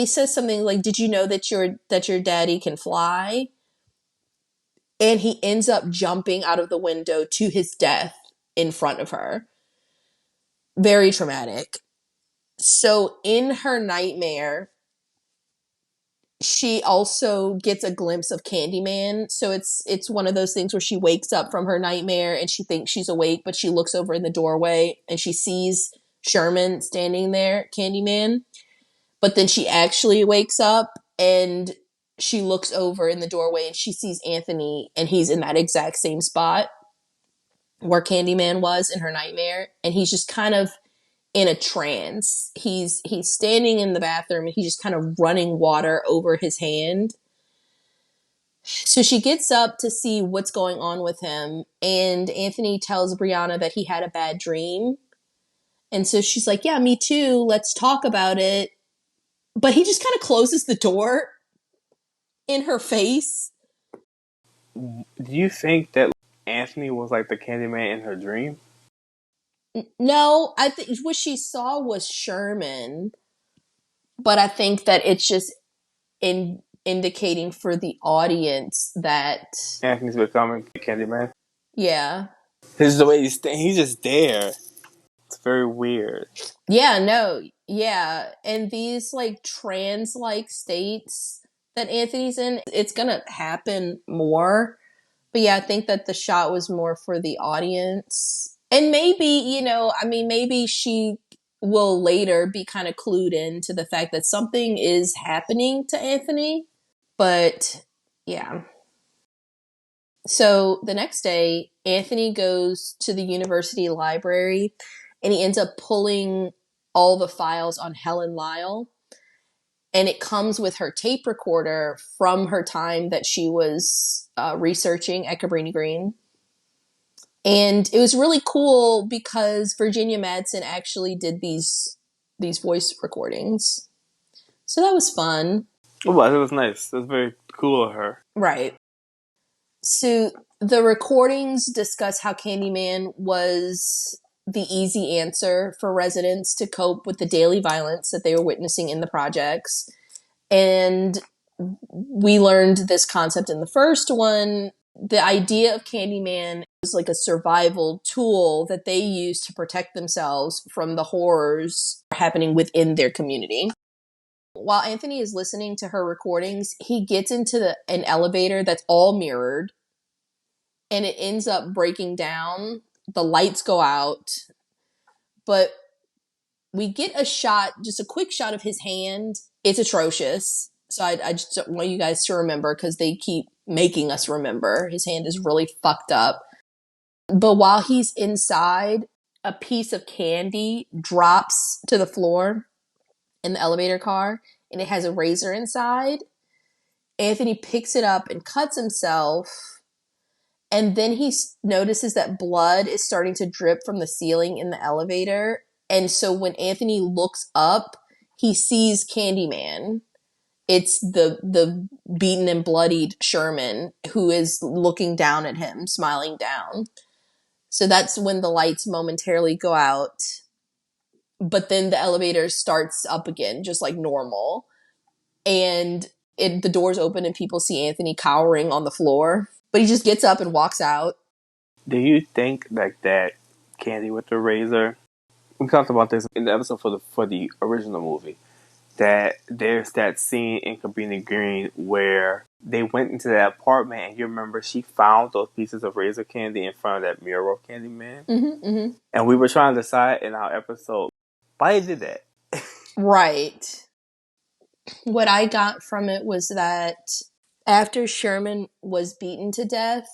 S1: says something like, "Did you know that your daddy can fly?" And he ends up jumping out of the window to his death in front of her. Very traumatic. So in her nightmare, she also gets a glimpse of Candyman. So it's one of those things where she wakes up from her nightmare and she thinks she's awake, but she looks over in the doorway and she sees Sherman standing there, Candyman. But then she actually wakes up and she looks over in the doorway and she sees Anthony and he's in that exact same spot where Candyman was in her nightmare. And he's just kind of in a trance. He's standing in the bathroom and he's just kind of running water over his hand. So she gets up to see what's going on with him, and Anthony tells Brianna that he had a bad dream. And so she's like, yeah, me too. Let's talk about it. But he just kind of closes the door in her face.
S2: Do you think that Anthony was like the Candyman in her dream?
S1: No, I think what she saw was Sherman, but I think that it's just in indicating for the audience that,
S2: Anthony's becoming Candyman.
S1: yeah.
S2: This is the way he's just there. It's very weird.
S1: Yeah, no, yeah. And these like trans like states that Anthony's in, it's gonna happen more. But yeah, I think that the shot was more for the audience. And maybe, I mean, maybe she will later be kind of clued in to the fact that something is happening to Anthony. But yeah. So the next day, Anthony goes to the university library and he ends up pulling all the files on Helen Lyle. And it comes with her tape recorder from her time that she was researching at Cabrini Green. And it was really cool because Virginia Madsen actually did these voice recordings. So that was fun.
S2: It was nice. It was very cool of her.
S1: Right. So the recordings discuss how Candyman was the easy answer for residents to cope with the daily violence that they were witnessing in the projects. And we learned this concept in the first one. The idea of Candyman was like a survival tool that they use to protect themselves from the horrors happening within their community. While Anthony is listening to her recordings, he gets into an elevator that's all mirrored and it ends up breaking down. The lights go out, but we get a shot, just a quick shot of his hand. It's atrocious. So I just want you guys to remember because they keep making us remember. His hand is really fucked up. But while he's inside, a piece of candy drops to the floor in the elevator car and it has a razor inside. Anthony picks it up and cuts himself. And then he notices that blood is starting to drip from the ceiling in the elevator. And so when Anthony looks up, he sees Candyman. It's the beaten and bloodied Sherman who is looking down at him, smiling down. So that's when the lights momentarily go out. But then the elevator starts up again, just like normal. And the doors open and people see Anthony cowering on the floor. But he just gets up and walks out.
S2: Do you think like that Candy with the razor? We talked about this in the episode for the original movie. That there's that scene in Cabrini Green where they went into that apartment and you remember she found those pieces of razor candy in front of that mural of Candyman.
S1: Mm-hmm, mm-hmm.
S2: And we were trying to decide in our episode why they did that.
S1: Right. What I got from it was that after Sherman was beaten to death,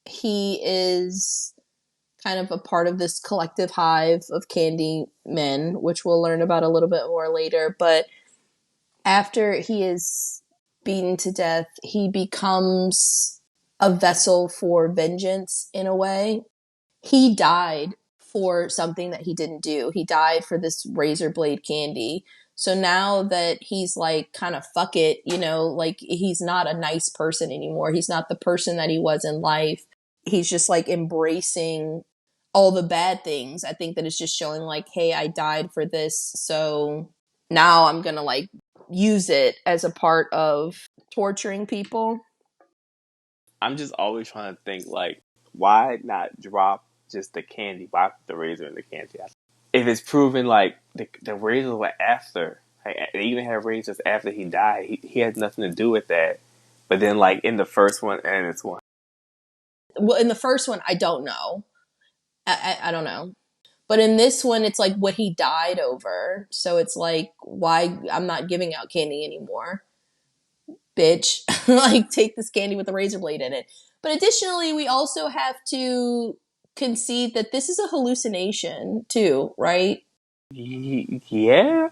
S1: he is kind of a part of this collective hive of candy men, which we'll learn about a little bit more later. But after he is beaten to death, he becomes a vessel for vengeance in a way. He died for something that he didn't do. He died for this razor blade candy. So now that he's like kind of fuck it, like he's not a nice person anymore. He's not the person that he was in life. He's just like embracing all the bad things. I think that it's just showing like, hey, I died for this. So now I'm going to like use it as a part of torturing people.
S2: I'm just always trying to think like, why not drop just the candy? Why put the razor in the candy? If it's proven like the razors were after, like, they even had razors after he died. He had nothing to do with that. But then like in the first one and this one,
S1: Well, in the first one, I don't know. I don't know. But in this one, it's like what he died over. So it's like, why? I'm not giving out candy anymore. Bitch. Like, take this candy with a razor blade in it. But additionally, we also have to concede that this is a hallucination, too, right?
S2: yeah.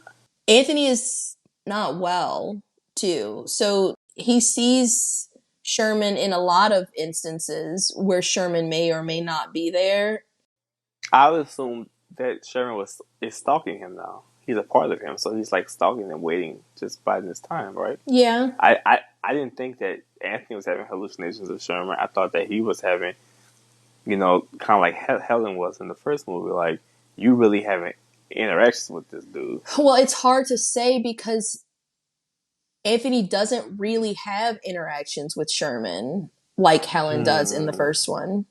S1: Anthony is not well, too. So he sees Sherman in a lot of instances where Sherman may or may not be there.
S2: I would assume that Sherman is stalking him now. He's a part of him, so he's like stalking and waiting, just biding his time, right?
S1: Yeah.
S2: I didn't think that Anthony was having hallucinations of Sherman. I thought that he was having, kind of like Helen was in the first movie. Like, you really having interactions with this dude.
S1: Well, it's hard to say because Anthony doesn't really have interactions with Sherman like Helen does in the
S2: Hmm.
S1: first one.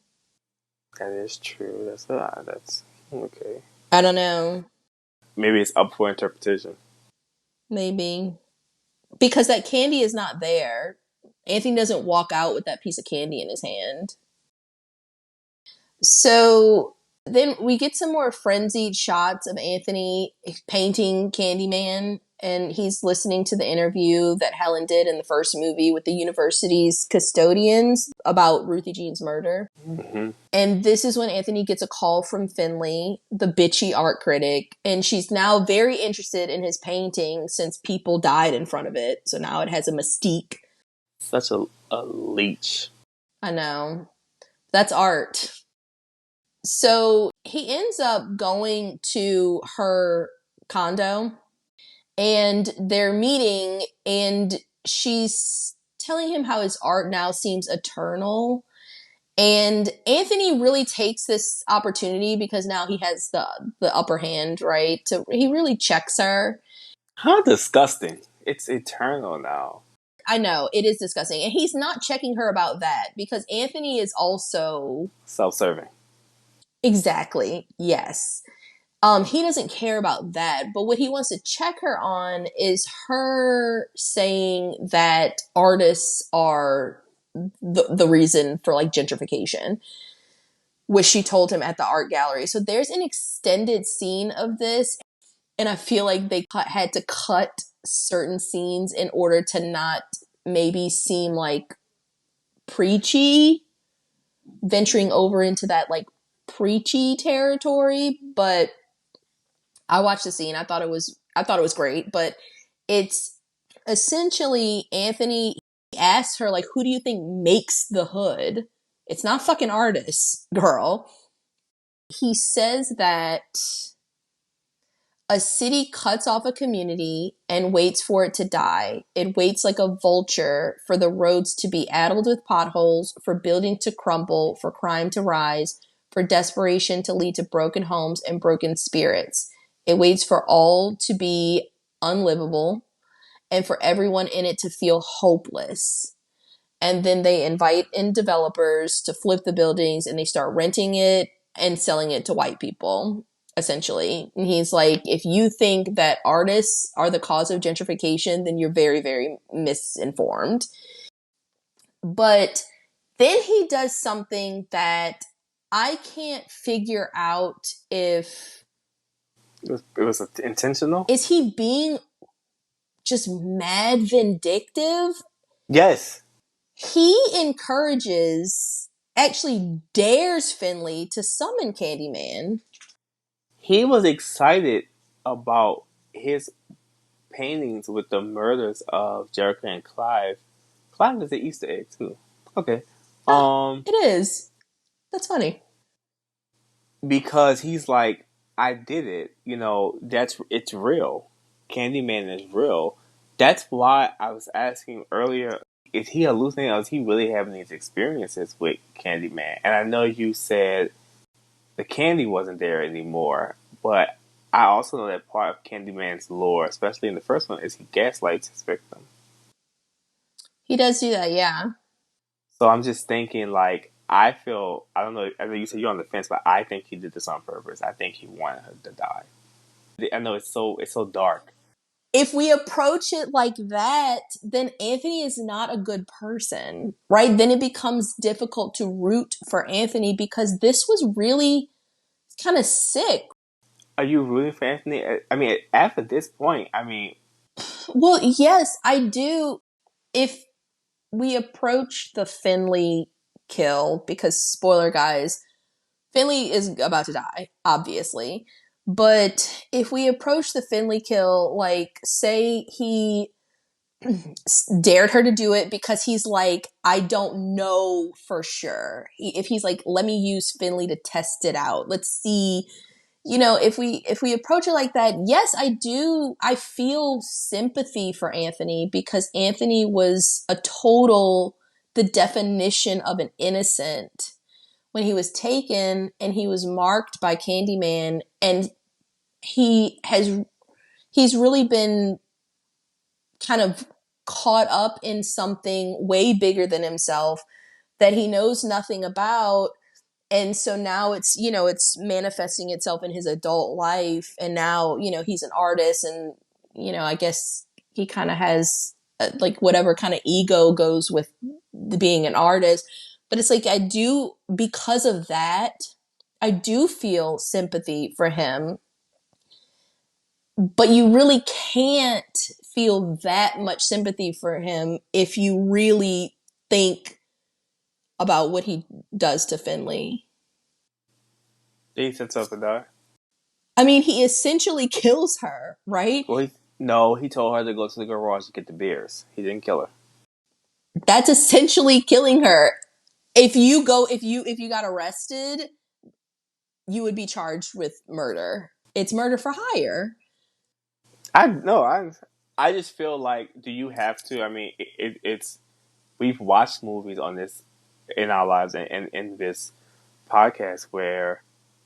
S2: That is true. That's okay.
S1: I don't know.
S2: Maybe it's up for interpretation.
S1: Maybe. Because that candy is not there. Anthony doesn't walk out with that piece of candy in his hand. So then we get some more frenzied shots of Anthony painting Candyman, and he's listening to the interview that Helen did in the first movie with the university's custodians about Ruthie Jean's murder.
S2: Mm-hmm.
S1: And this is when Anthony gets a call from Finley, the bitchy art critic, and she's now very interested in his painting since people died in front of it. So now it has a mystique.
S2: Such a leech.
S1: I know. That's art. So he ends up going to her condo and they're meeting, and she's telling him how his art now seems eternal. And Anthony really takes this opportunity because now he has the upper hand, right? So he really checks her.
S2: How disgusting. It's eternal now.
S1: I know, it is disgusting. And he's not checking her about that because Anthony is also
S2: Self-serving.
S1: exactly, yes. He doesn't care about that, but what he wants to check her on is her saying that artists are the reason for like gentrification, which she told him at the art gallery. So there's an extended scene of this, and I feel like they had to cut certain scenes in order to not maybe seem like preachy, venturing over into that like preachy territory, but I watched the scene. I thought it was great, but it's essentially Anthony asks her like, who do you think makes the hood? It's not fucking artists, girl. He says that a city cuts off a community and waits for it to die. It waits like a vulture for the roads to be addled with potholes, for building to crumble, for crime to rise, for desperation to lead to broken homes and broken spirits. It waits for all to be unlivable and for everyone in it to feel hopeless. And then they invite in developers to flip the buildings and they start renting it and selling it to white people, essentially. And he's like, if you think that artists are the cause of gentrification, then you're very, very misinformed. But then he does something that I can't figure out if
S2: It was intentional.
S1: is he being just mad vindictive.
S2: Yes.
S1: He encourages, actually dares Finley to summon Candyman.
S2: He was excited about his paintings with the murders of Jericho and Clive. Clive is an Easter egg too. Okay.
S1: Ah,
S2: Um,
S1: it is. That's funny.
S2: because he's like, I did it. It's real. Candyman is real. That's why I was asking earlier, is he hallucinating or is he really having these experiences with Candyman? And I know you said the candy wasn't there anymore, but I also know that part of Candyman's lore, especially in the first one, is he gaslights his victim.
S1: He does do that, yeah.
S2: So I'm just thinking, like, I don't know, I know you said you're on the fence, but I think he did this on purpose. I think he wanted her to die. I know it's so dark.
S1: If we approach it like that, then Anthony is not a good person, right? Then it becomes difficult to root for Anthony because this was really kind of sick.
S2: Are you rooting for Anthony? I mean, after this point, I mean,
S1: Well, yes, I do. If we approach the Finley kill, because spoiler, guys, Finley is about to die, obviously. But if we approach the Finley kill, like, say he dared her to do it because he's like, I don't know for sure. If he's like, let me use Finley to test it out. Let's see. If we approach it like that, yes, I feel sympathy for Anthony because Anthony was the definition of an innocent when he was taken and he was marked by Candyman, and he has he's really been kind of caught up in something way bigger than himself that he knows nothing about. And so now it's, it's manifesting itself in his adult life. And now, he's an artist, and, I guess he kind of has like whatever kind of ego goes with being an artist. But it's like, because of that, I do feel sympathy for him, but you really can't feel that much sympathy for him if you really think about what he does to Finley.
S2: He sets up and die.
S1: I mean, he essentially kills her, right?
S2: Well, no, he told her to go to the garage to get the beers. He didn't kill her.
S1: That's essentially killing her. If you got arrested, you would be charged with murder. It's murder for hire.
S2: I just feel like, do you have to? I mean, it's we've watched movies on this in our lives, and in this podcast where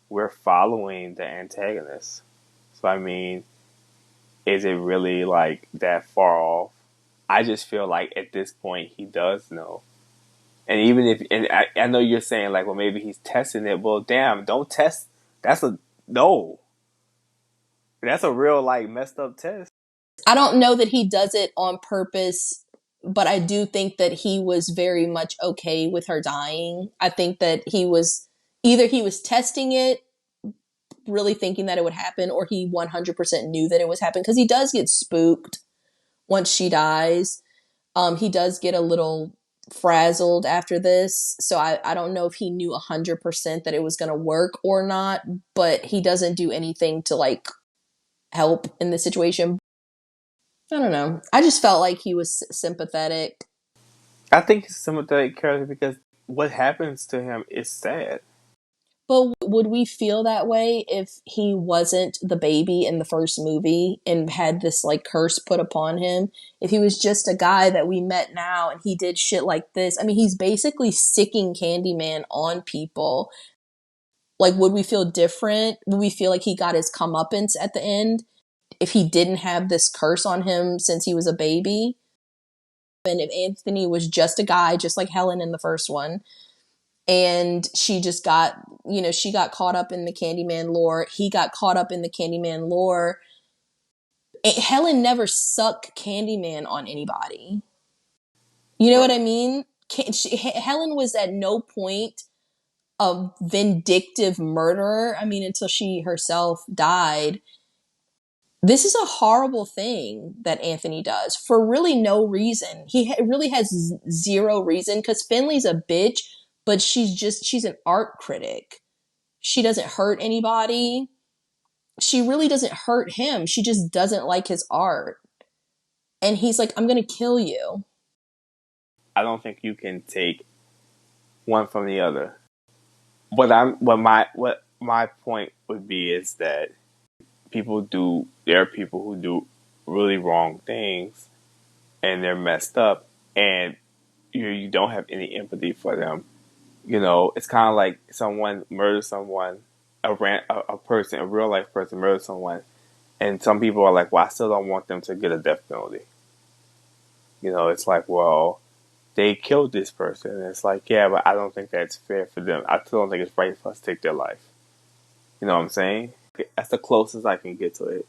S2: we're following the antagonist. So I mean, is it really like that far off? I just feel like at this point he does know. And even if, and I know you're saying like, well, maybe he's testing it. Well, damn, don't test. No. That's a real like messed up test.
S1: I don't know that he does it on purpose, but I do think that he was very much okay with her dying. I think that he was testing it, really thinking that it would happen, or he 100% knew that it was happening, because he does get spooked once she dies. He does get a little frazzled after this. So I don't know if he knew 100% that it was going to work or not, but he doesn't do anything to like help in the situation. I don't know. I just felt like he was sympathetic.
S2: I think he's a sympathetic character because what happens to him is sad.
S1: But would we feel that way if he wasn't the baby in the first movie and had this like curse put upon him? If he was just a guy that we met now and he did shit like this? I mean, he's basically sicking Candyman on people. Like, would we feel different? Would we feel like he got his comeuppance at the end if he didn't have this curse on him since he was a baby? And if Anthony was just a guy, just like Helen in the first one, and she just got, she got caught up in the Candyman lore. He got caught up in the Candyman lore. Helen never sucked Candyman on anybody. You know what I mean? Helen was at no point a vindictive murderer. I mean, until she herself died. This is a horrible thing that Anthony does for really no reason. He really has zero reason, because Finley's a bitch, but she's an art critic. She doesn't hurt anybody. She really doesn't hurt him. She just doesn't like his art. And he's like, I'm going to kill you.
S2: I don't think you can take one from the other. What my point would be is that there are people who do really wrong things and they're messed up, and you don't have any empathy for them. It's kind of like someone murders someone, a real life person murders someone, and some people are like, well, I still don't want them to get a death penalty. It's like, well, they killed this person. And it's like, yeah, but I don't think that's fair for them. I still don't think it's right for us to take their life. You know what I'm saying? That's the closest I can get to it.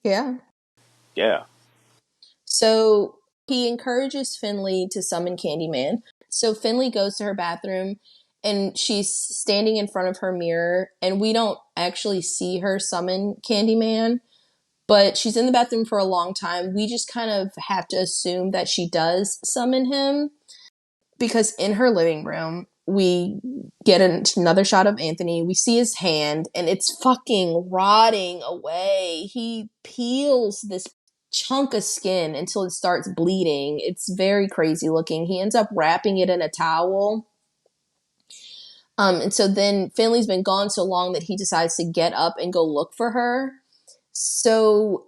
S1: Yeah.
S2: Yeah.
S1: So he encourages Finley to summon Candyman. So Finley goes to her bathroom and she's standing in front of her mirror, and we don't actually see her summon Candyman, but she's in the bathroom for a long time. We just kind of have to assume that she does summon him, because in her living room, we get another shot of Anthony. We see his hand, and it's fucking rotting away. He peels this chunk of skin until it starts bleeding. It's very crazy looking. He ends up wrapping it in a towel. And so then Finley's been gone so long that he decides to get up and go look for her. So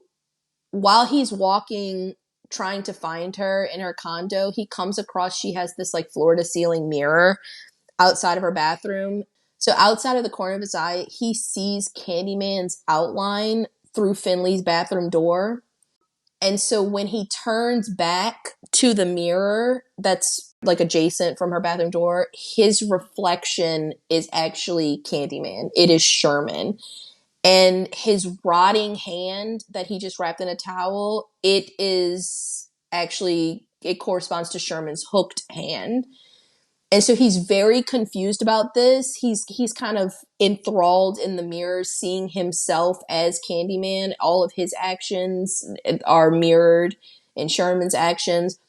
S1: while he's walking, trying to find her in her condo, he comes across, she has this like floor to ceiling mirror outside of her bathroom. So outside of the corner of his eye, he sees Candyman's outline through Finley's bathroom door. And so when he turns back to the mirror that's like adjacent from her bathroom door, his reflection is actually Candyman. It is Sherman. And his rotting hand that he just wrapped in a towel, it is actually, it corresponds to Sherman's hooked hand. And so he's very confused about this. He's kind of enthralled in the mirror, seeing himself as Candyman. All of his actions are mirrored in Sherman's actions.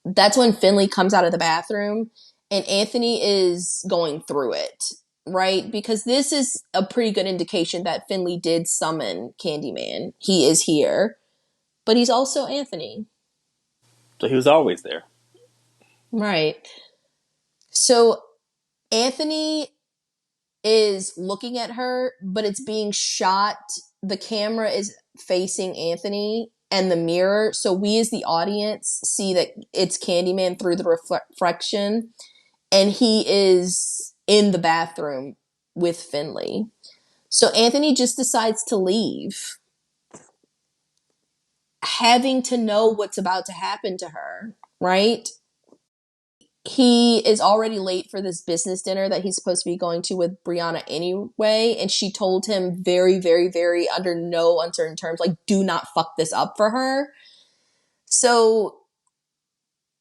S1: That's when Finley comes out of the bathroom and Anthony is going through it, right? Because this is a pretty good indication that Finley did summon Candyman. He is here, but he's also Anthony.
S2: So he was always there.
S1: Right. So Anthony is looking at her, but it's being shot. The camera is facing Anthony and the mirror. So we as the audience see that it's Candyman through the reflection. And he is in the bathroom with Finley. So Anthony just decides to leave, having to know what's about to happen to her, right? He is already late for this business dinner that he's supposed to be going to with Brianna anyway. And she told him very, very, very under no uncertain terms, like, do not fuck this up for her. So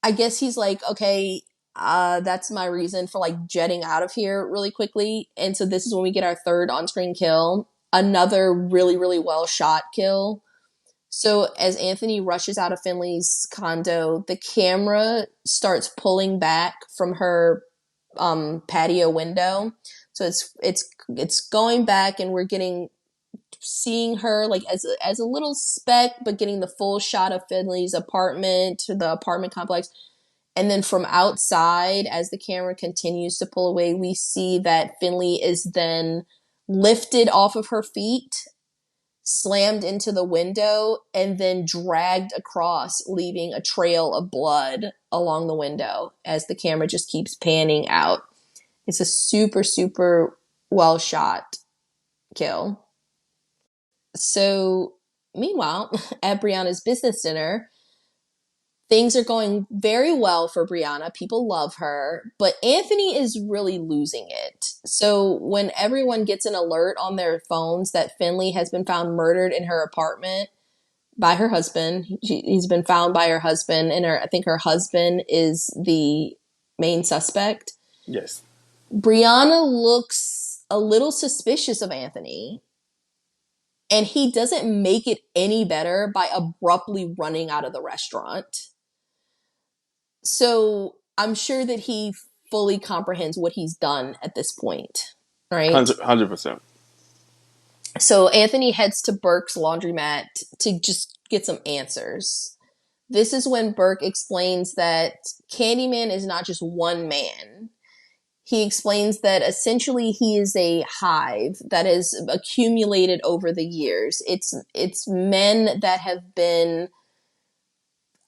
S1: I guess he's like, okay, that's my reason for like jetting out of here really quickly. And so this is when we get our third on-screen kill. Another really, really well shot kill. So as Anthony rushes out of Finley's condo, the camera starts pulling back from her patio window. So it's going back, and we're seeing her like as a little speck, but getting the full shot of Finley's apartment, the apartment complex. And then from outside, as the camera continues to pull away, we see that Finley is then lifted off of her feet, slammed into the window, and then dragged across, leaving a trail of blood along the window as the camera just keeps panning out. It's a super, super well shot kill. So, meanwhile, at Brianna's business dinner, things are going very well for Brianna. People love her, but Anthony is really losing it. So when everyone gets an alert on their phones that Finley has been found murdered in her apartment by her husband, he's been found by her husband, and I think her husband is the main suspect.
S2: Yes.
S1: Brianna looks a little suspicious of Anthony, and he doesn't make it any better by abruptly running out of the restaurant. So I'm sure that he fully comprehends what he's done at this point, right?
S2: 100%.
S1: So Anthony heads to Burke's laundromat to just get some answers. This is when Burke explains that Candyman is not just one man. He explains that essentially he is a hive that has accumulated over the years. It's men that have been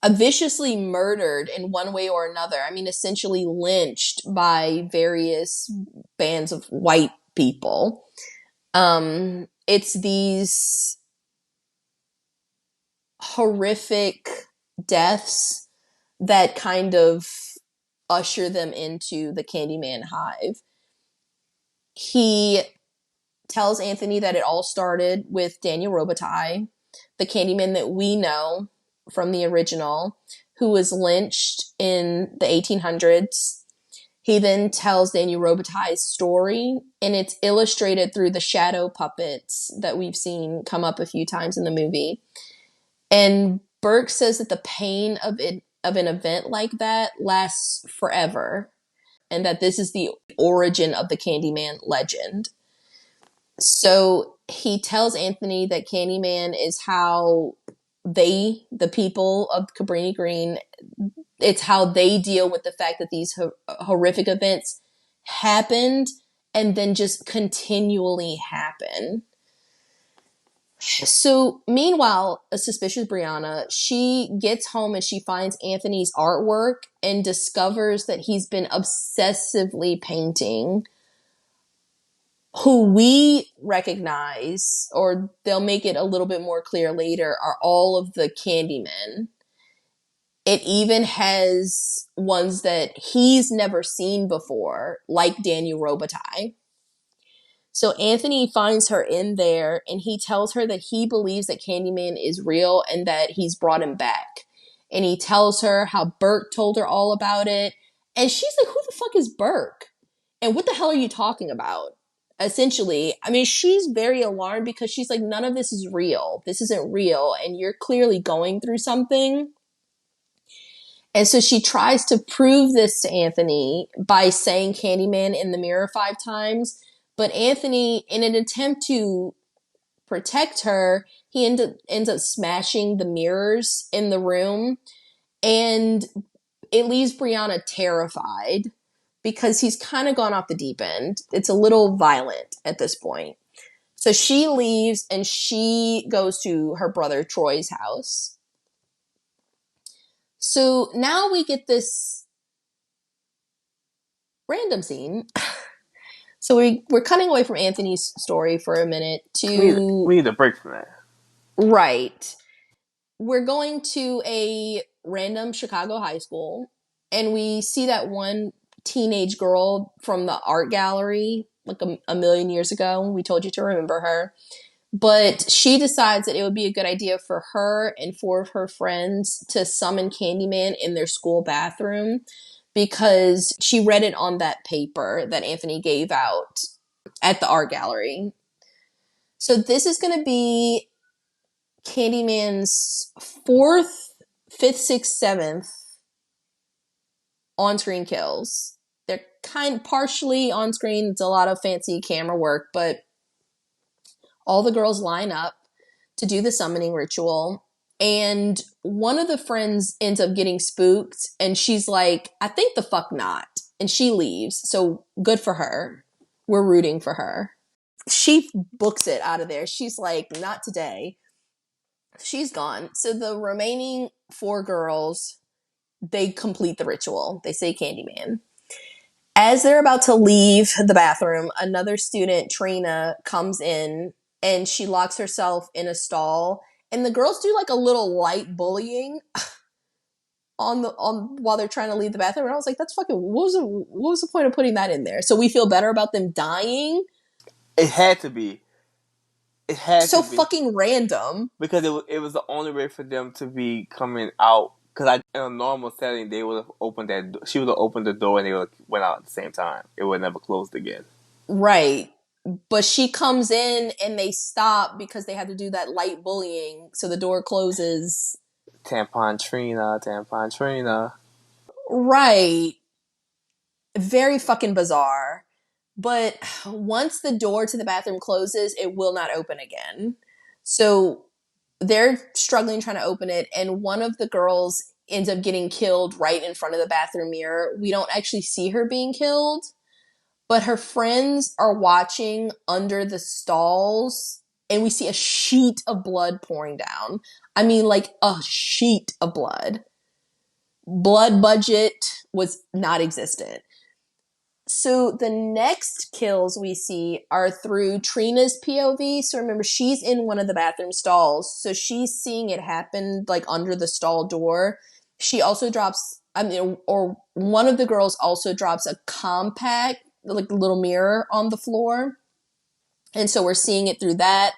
S1: viciously murdered in one way or another. I mean, essentially lynched by various bands of white people. It's these horrific deaths that kind of usher them into the Candyman hive. He tells Anthony that it all started with Daniel Robitaille, the Candyman that we know from the original, who was lynched in the 1800s. He then tells Daniel Robitaille's story, and it's illustrated through the shadow puppets that we've seen come up a few times in the movie. And Burke says that the pain of an event like that lasts forever, and that this is the origin of the Candyman legend. So he tells Anthony that Candyman is how the people of Cabrini Green, it's how they deal with the fact that these horrific events happened and then just continually happen. So meanwhile, a suspicious Brianna, she gets home and she finds Anthony's artwork and discovers that he's been obsessively painting Who we recognize, or they'll make it a little bit more clear later, are all of the Candymen. It even has ones that he's never seen before, like Daniel Robitaille. So Anthony finds her in there and he tells her that he believes that Candyman is real and that he's brought him back. And he tells her how Burke told her all about it. And she's like, who the fuck is Burke? And what the hell are you talking about? Essentially, I mean, she's very alarmed because she's like, none of this is real. This isn't real. And you're clearly going through something. And so she tries to prove this to Anthony by saying Candyman in the mirror 5 times. But Anthony, in an attempt to protect her, he ends up smashing the mirrors in the room. And it leaves Brianna terrified because he's kind of gone off the deep end. It's a little violent at this point. So she leaves and she goes to her brother Troy's house. So now we get this random scene. So we're cutting away from Anthony's story for a minute to...
S2: We need a break from that.
S1: Right. We're going to a random Chicago high school, and we see that one teenage girl from the art gallery, like a million years ago. We told you to remember her. But she decides that it would be a good idea for her and 4 of her friends to summon Candyman in their school bathroom because she read it on that paper that Anthony gave out at the art gallery. So this is going to be Candyman's 4th, 5th, 6th, 7th on-screen kills. They're kind of partially on-screen. It's a lot of fancy camera work, but all the girls line up to do the summoning ritual. And one of the friends ends up getting spooked, and she's like, I think the fuck not. And she leaves. So good for her. We're rooting for her. She books it out of there. She's like, not today. She's gone. So the remaining 4 girls, they complete the ritual. They say Candyman. As they're about to leave the bathroom, another student, Trina, comes in and she locks herself in a stall. And the girls do like a little light bullying on while they're trying to leave the bathroom. And I was like, that's fucking, what was the point of putting that in there? So we feel better about them dying?
S2: It had to be. It had
S1: so
S2: to be.
S1: Fucking random.
S2: Because it was the only way for them to be coming out. Because in a normal setting, they would have opened that. She would have opened the door and they would have went out at the same time. It would have never closed again.
S1: Right. But she comes in and they stop because they had to do that light bullying. So the door closes.
S2: Tampon Trina.
S1: Right. Very fucking bizarre. But once the door to the bathroom closes, it will not open again. So they're struggling trying to open it. And one of the girls ends up getting killed right in front of the bathroom mirror. We don't actually see her being killed. But her friends are watching under the stalls, and we see a sheet of blood pouring down. I mean, like a sheet of blood. Blood budget was not existent. So the next kills we see are through Trina's POV. So remember, she's in one of the bathroom stalls. So she's seeing it happen like under the stall door. She also drops, or one of the girls also drops a compact, like a little mirror on the floor. And so we're seeing it through that.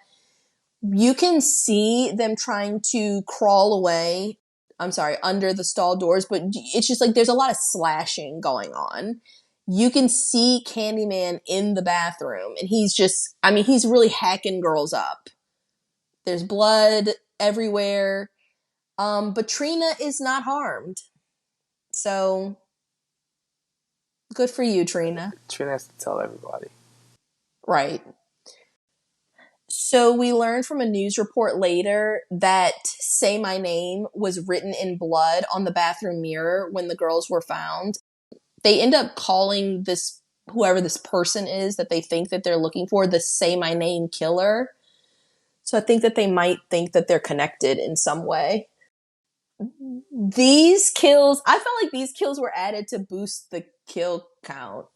S1: You can see them trying to crawl away. I'm sorry, under the stall doors, but it's just like there's a lot of slashing going on. You can see Candyman in the bathroom, and he's really hacking girls up. There's blood everywhere. But Trina is not harmed. So good for you, Trina.
S2: Trina has to tell everybody.
S1: Right. So we learned from a news report later that Say My Name was written in blood on the bathroom mirror when the girls were found. They end up calling this, whoever this person is that they think that they're looking for, the Say My Name killer. So I think that they might think that they're connected in some way. These kills, I felt like these kills were added to boost the kill count.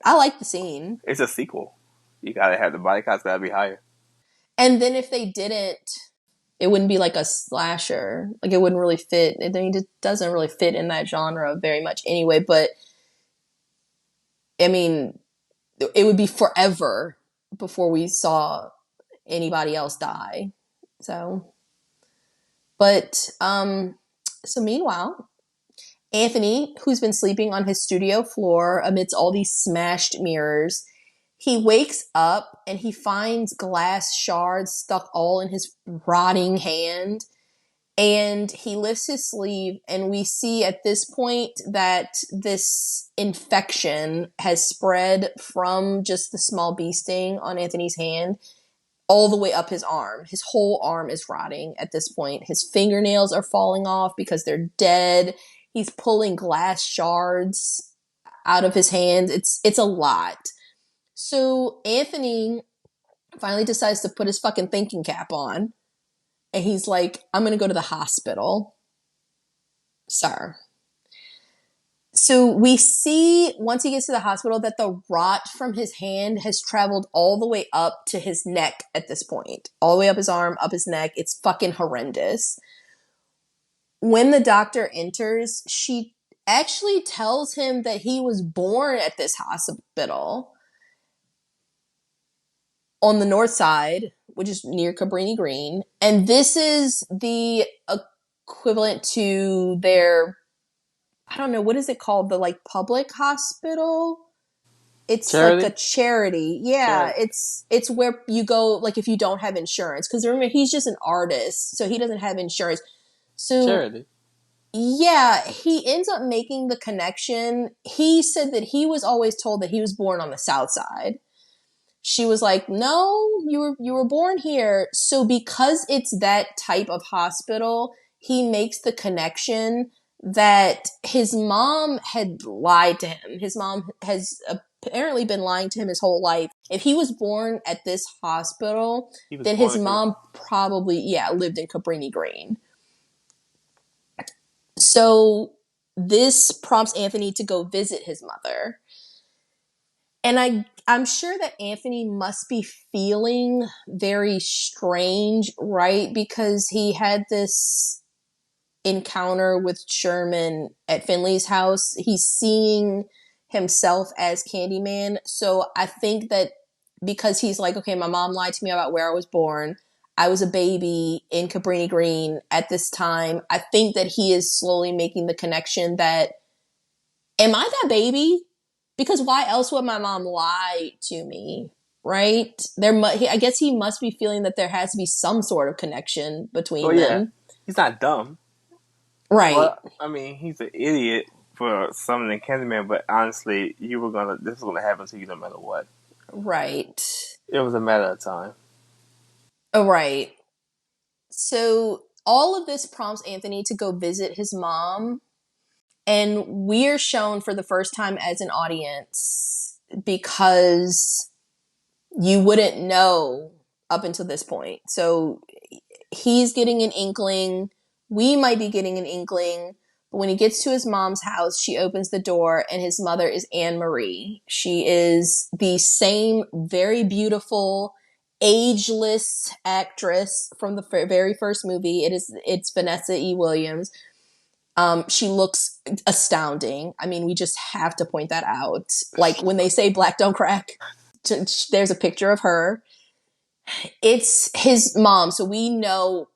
S1: I like the scene.
S2: It's a sequel. You gotta have the body counts gotta be higher.
S1: And then if they didn't, it wouldn't be like a slasher. Like it wouldn't really fit. It doesn't really fit in that genre very much anyway. But I mean, it would be forever before we saw anybody else die. So, but so meanwhile, Anthony, who's been sleeping on his studio floor amidst all these smashed mirrors, he wakes up and he finds glass shards stuck all in his rotting hand. And he lifts his sleeve, and we see at this point that this infection has spread from just the small bee sting on Anthony's hand all the way up his arm. His whole arm is rotting at this point. His fingernails are falling off because they're dead. He's pulling glass shards out of his hands. It's a lot. So Anthony finally decides to put his fucking thinking cap on. And he's like, I'm going to go to the hospital, sir. So we see, once he gets to the hospital, that the rot from his hand has traveled all the way up to his neck at this point. All the way up his arm, up his neck. It's fucking horrendous. When the doctor enters, she actually tells him that he was born at this hospital on the north side, which is near Cabrini Green. And this is the equivalent to their, I don't know, what is it called? The like public hospital? It's
S2: Charity?
S1: like a charity. Yeah,
S2: Charity.
S1: it's where you go like if you don't have insurance. Because remember, he's just an artist, so he doesn't have insurance. So
S2: Charity.
S1: yeah, he ends up making the connection. He said that he was always told that he was born on the south side. She was like, no, you were born here. So because it's that type of hospital, he makes the connection that his mom had lied to him. His mom has apparently been lying to him his whole life. If he was born at this hospital,
S2: He was
S1: then
S2: born
S1: his
S2: in
S1: mom probably, yeah, lived in Cabrini Green. So this prompts Anthony to go visit his mother. And I'm sure that Anthony must be feeling very strange, right? Because he had this encounter with Sherman at Finley's house. He's seeing himself as Candyman. So I think that because he's like, okay, my mom lied to me about where I was born. I was a baby in Cabrini Green at this time. I think that he is slowly making the connection that, am I that baby? Because why else would my mom lie to me? Right? I guess he must be feeling that there has to be some sort of connection
S2: well,
S1: between
S2: yeah.
S1: them.
S2: He's not dumb.
S1: Right.
S2: Well, I mean, he's an idiot for summoning Candyman, but honestly, this was gonna happen to you no matter what.
S1: Right.
S2: It was a matter of time.
S1: Oh, right. So all of this prompts Anthony to go visit his mom. And we're shown for the first time as an audience because you wouldn't know up until this point. So he's getting an inkling. We might be getting an inkling. But when he gets to his mom's house, she opens the door, and his mother is Anne Marie. She is the same very beautiful, ageless actress from the very first movie. It's Vanessa E. Williams. She looks astounding. I mean, we just have to point that out. Like when they say black don't crack, there's a picture of her. It's his mom, so we know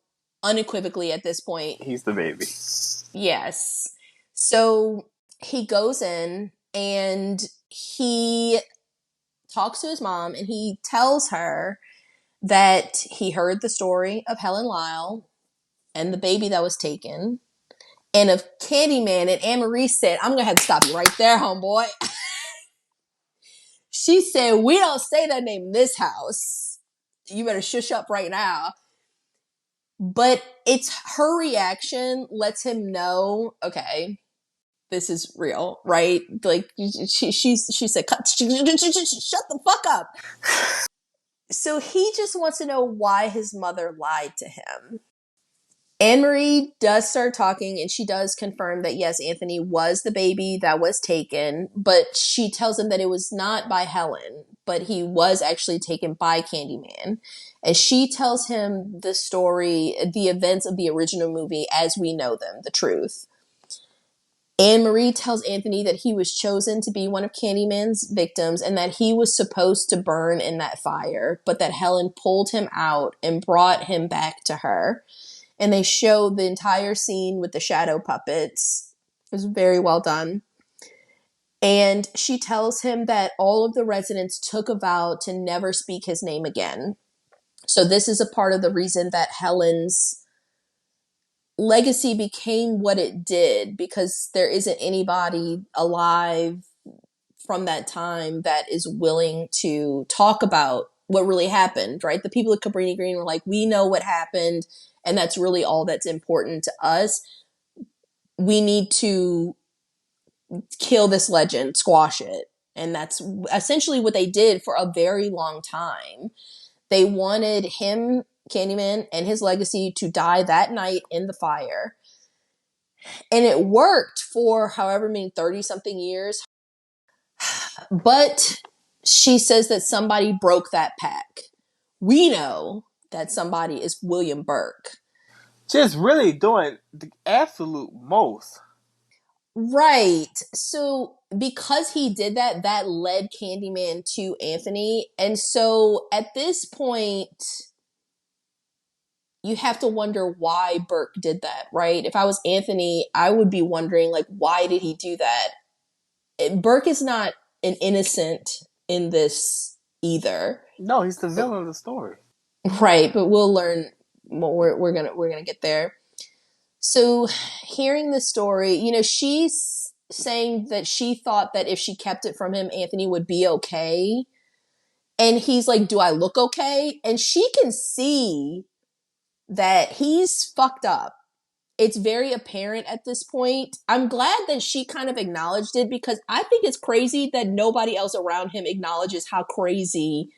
S1: unequivocally at this point.
S2: He's the baby.
S1: Yes. So he goes in and he talks to his mom and he tells her that he heard the story of Helen Lyle and the baby that was taken and of Candyman. And Anne Marie said, I'm going to have to stop you right there, homeboy. She said, we don't say that name in this house. You better shush up right now. But it's her reaction lets him know, okay, this is real, right? Like she said, shut the fuck up. So he just wants to know why his mother lied to him. Anne-Marie does start talking, and she does confirm that, yes, Anthony was the baby that was taken, but she tells him that it was not by Helen, but he was actually taken by Candyman. And she tells him the story, the events of the original movie as we know them, the truth. Anne-Marie tells Anthony that he was chosen to be one of Candyman's victims and that he was supposed to burn in that fire, but that Helen pulled him out and brought him back to her. And they show the entire scene with the shadow puppets. It was very well done. And she tells him that all of the residents took a vow to never speak his name again. So this is a part of the reason that Helen's legacy became what it did, because there isn't anybody alive from that time that is willing to talk about what really happened, right? The people at Cabrini Green were like, we know what happened, and that's really all that's important to us. We need to kill this legend, squash it. And that's essentially what they did for a very long time. They wanted him, Candyman, and his legacy to die that night in the fire. And it worked for however many 30 something years. But she says that somebody broke that pact. We know that somebody is William Burke.
S2: Just really doing the absolute most.
S1: Right. So because he did that, that led Candyman to Anthony. And so at this point, you have to wonder why Burke did that, right? If I was Anthony, I would be wondering, like, why did he do that? Burke is not an innocent in this either.
S2: No, he's the villain of the story.
S1: Right, but we'll learn more. We're gonna get there. So, hearing the story, she's saying that she thought that if she kept it from him, Anthony would be okay. And he's like, "Do I look okay?" And she can see that he's fucked up. It's very apparent at this point. I'm glad that she kind of acknowledged it, because I think it's crazy that nobody else around him acknowledges how crazy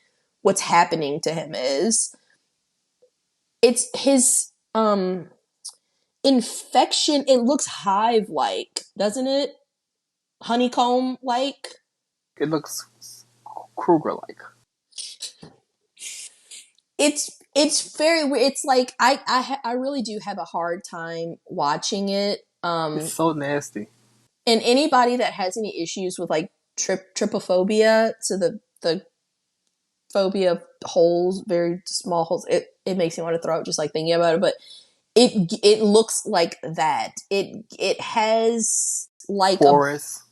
S1: what's happening to him is. It's his infection. It looks hive like, doesn't it? Honeycomb like.
S2: It looks Kruger like.
S1: It's very weird. It's like I really do have a hard time watching it.
S2: It's so nasty.
S1: And anybody that has any issues with like trypophobia, so the phobia of holes, very small holes, it makes me want to throw up just like thinking about it. But it looks like that. It has like
S2: Porous.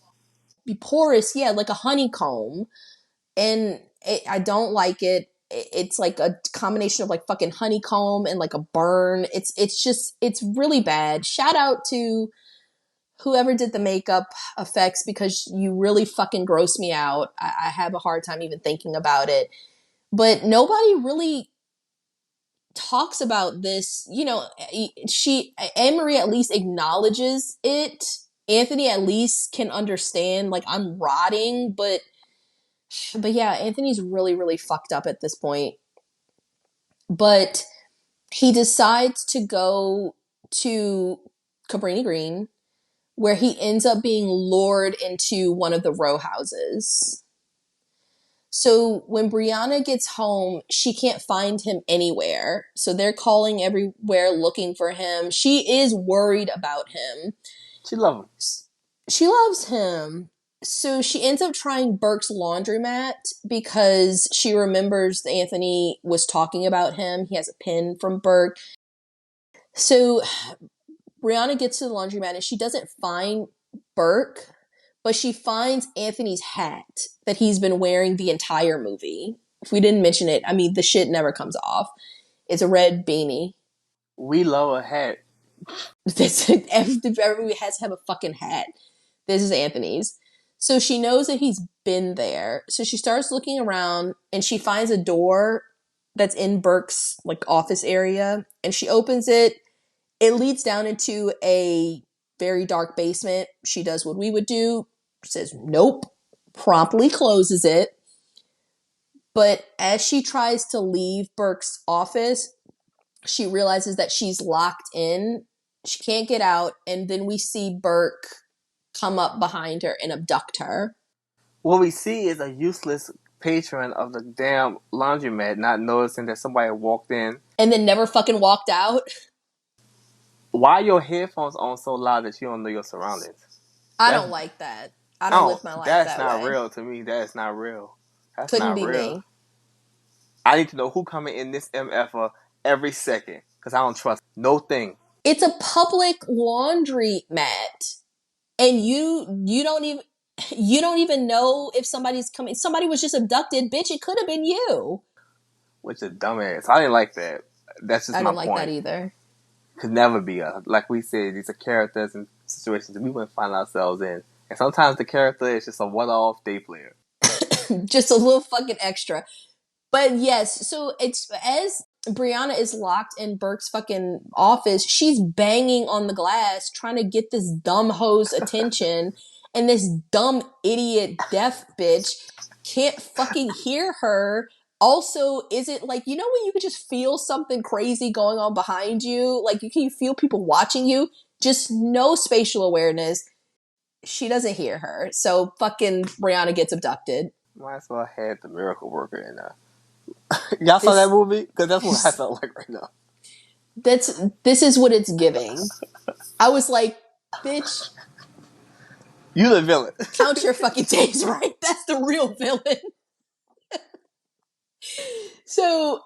S1: porous, yeah, like a honeycomb, and I don't like it. It's like a combination of like fucking honeycomb and like a burn. It's really bad. Shout out to whoever did the makeup effects, because you really fucking gross me out. I have a hard time even thinking about it. But nobody really talks about this. Anne-Marie at least acknowledges it. Anthony at least can understand, like, I'm rotting, but yeah, Anthony's really, really fucked up at this point. But he decides to go to Cabrini Green, where he ends up being lured into one of the row houses. So when Brianna gets home, she can't find him anywhere. So they're calling everywhere looking for him. She is worried about him.
S2: She loves him.
S1: She loves him. So she ends up trying Burke's laundromat because she remembers that Anthony was talking about him. He has a pin from Burke. So Brianna gets to the laundromat and she doesn't find Burke, but she finds Anthony's hat that he's been wearing the entire movie. If we didn't mention it, I mean, the shit never comes off. It's a red beanie.
S2: We love a hat.
S1: Everybody has to have a fucking hat. This is Anthony's. So she knows that he's been there. So she starts looking around and she finds a door that's in Burke's like office area, and she opens it. It leads down into a very dark basement. She does what we would do. Says nope. Promptly closes it. But as she tries to leave Burke's office, She realizes that she's locked in. She can't get out. And then we see Burke come up behind her and abduct her.
S2: What we see is a useless patron of the damn laundromat not noticing that somebody walked in.
S1: And then never fucking walked out.
S2: Why are your headphones on so loud that you don't know your surroundings?
S1: I
S2: That's
S1: don't like that. I don't
S2: oh,
S1: live my life
S2: that's
S1: that
S2: not
S1: way.
S2: real to me. That's not real. That's
S1: Couldn't
S2: not
S1: be
S2: real.
S1: me.
S2: I need to know who coming in this MFer every second because I don't trust no thing.
S1: It's a public laundry mat, and you don't even know if somebody's coming. Somebody was just abducted, bitch. It could have been you.
S2: Which is dumbass. I didn't like that. That's just
S1: I
S2: my
S1: didn't like that
S2: point.
S1: either.
S2: Could never be a like we said. These are characters and situations that we wouldn't find ourselves in, and sometimes the character is just a one-off day player.
S1: Just a little fucking extra. But yes, so it's as Brianna is locked in Burke's fucking office, she's banging on the glass trying to get this dumb hoe's attention, and this dumb idiot deaf bitch can't fucking hear her. Also, is it like, you know, when you could just feel something crazy going on behind you? Like, you can feel people watching you, just no spatial awareness. She doesn't hear her. So fucking Brianna gets abducted.
S2: Might as well had the miracle worker in there. Y'all saw that
S1: This
S2: movie? Because that's what I felt like right now.
S1: this is what it's giving. I was like, bitch,
S2: You the villain.
S1: count your fucking days right. That's the real villain. So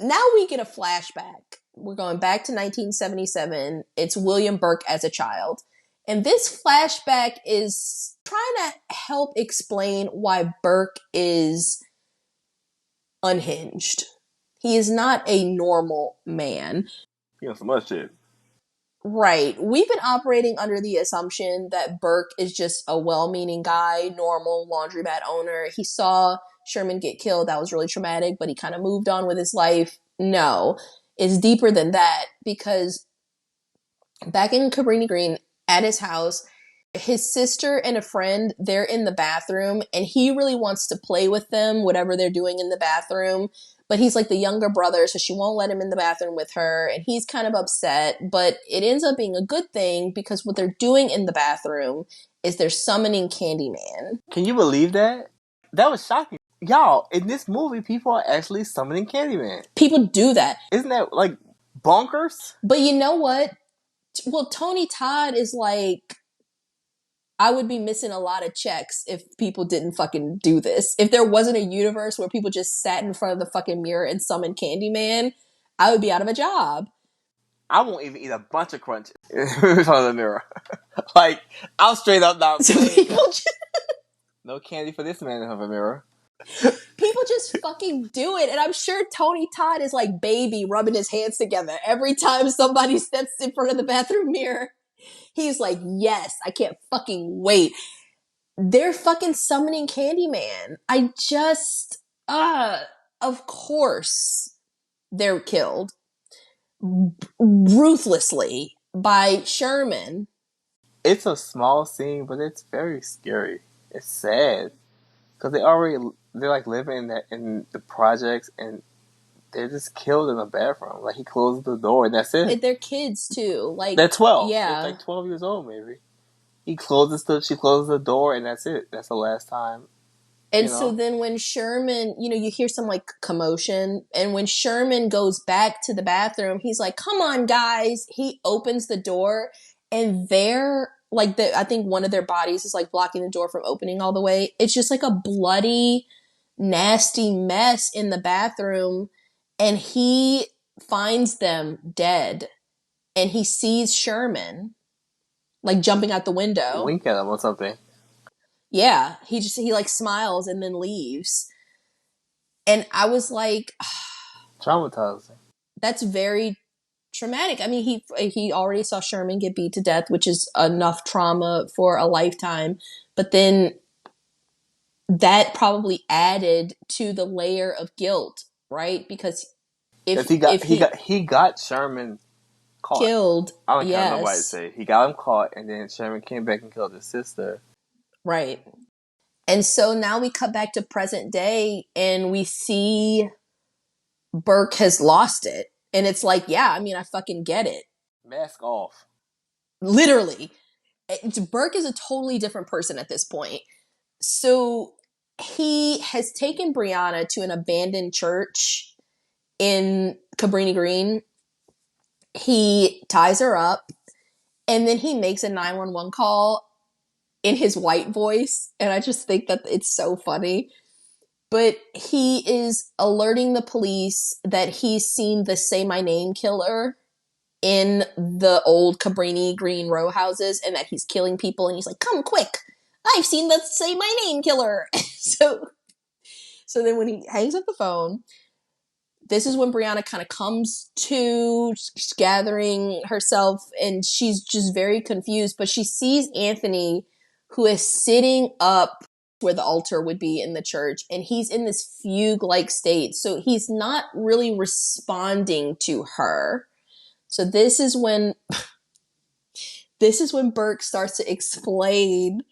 S1: now we get a flashback. We're going back to 1977. It's William Burke as a child. And this flashback is trying to help explain why Burke is unhinged. He is not a normal man.
S2: You know, so much shit.
S1: Right. We've been operating under the assumption that Burke is just a well-meaning guy, normal laundromat owner. He saw Sherman get killed. That was really traumatic, but he kind of moved on with his life. No, it's deeper than that, because back in Cabrini Green at his house, his sister and a friend, they're in the bathroom, and he really wants to play with them, whatever they're doing in the bathroom. But he's like the younger brother, so she won't let him in the bathroom with her, and he's kind of upset. But it ends up being a good thing, because what they're doing in the bathroom is they're summoning Candyman.
S2: Can you believe that? That was shocking. Y'all, in this movie, people are actually summoning Candyman.
S1: People do that.
S2: Isn't that, like, bonkers?
S1: But you know what? Well, Tony Todd is like, I would be missing a lot of checks if people didn't fucking do this. If there wasn't a universe where people just sat in front of the fucking mirror and summoned Candyman, I would be out of a job.
S2: I won't even eat a bunch of crunch in front of the mirror. Like, I'm straight up not
S1: So
S2: playing. No candy for this man in front of a mirror.
S1: people just fucking do it. And I'm sure Tony Todd is like baby rubbing his hands together every time somebody steps in front of the bathroom mirror. He's like, yes, I can't fucking wait. They're fucking summoning Candyman. Of course they're killed ruthlessly by Sherman.
S2: It's a small scene, but it's very scary. It's sad. Because they're like living in the projects, and they're just killed in the bathroom. Like, he closes the door, and that's it.
S1: They're kids too. Like,
S2: They're 12.
S1: yeah.
S2: They're like 12 years old, maybe. She closes the door, and that's it. That's the last time.
S1: And so then when Sherman, you hear some like commotion, and when Sherman goes back to the bathroom, he's like, come on, guys. He opens the door, and they're like, I think one of their bodies is like blocking the door from opening all the way. It's just like a bloody, nasty mess in the bathroom. And he finds them dead, and he sees Sherman like jumping out the window.
S2: Wink at him or something.
S1: Yeah, he like smiles and then leaves. And I was like,
S2: Traumatizing.
S1: that's very traumatic. I mean, he already saw Sherman get beat to death, which is enough trauma for a lifetime. But then that probably added to the layer of guilt, right? Because if
S2: he got Sherman caught.
S1: Killed,
S2: I don't care what nobody
S1: yes,
S2: say. He got him caught, and then Sherman came back and killed his sister.
S1: right. And so now we cut back to present day, and we see Burke has lost it. And it's like, yeah, I mean, I fucking get it.
S2: Mask off.
S1: Literally. Burke is a totally different person at this point. So he has taken Brianna to an abandoned church in Cabrini Green. He ties her up, and then he makes a 911 call in his white voice. And I just think that it's so funny. But he is alerting the police that he's seen the Say My Name killer in the old Cabrini Green row houses, and that he's killing people. And he's like, come quick, I've seen the Say My Name killer. So then when he hangs up the phone, this is when Brianna kind of comes to, gathering herself, and she's just very confused. But she sees Anthony, who is sitting up where the altar would be in the church, and he's in this fugue-like state. So he's not really responding to her. So this is when Burke starts to explain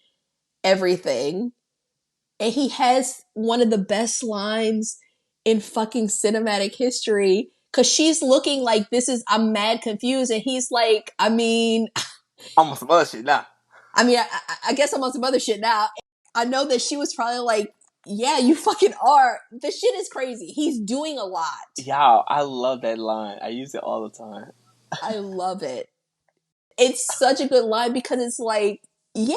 S1: everything. And he has one of the best lines in fucking cinematic history, because she's looking like, I'm mad confused. And he's like,
S2: I'm on some other shit now.
S1: I guess I'm on some other shit now. I know that she was probably like, yeah, you fucking are. This shit is crazy. He's doing a lot.
S2: Yeah, I love that line. I use it all the time.
S1: I love it. It's such a good line, because it's like, yeah,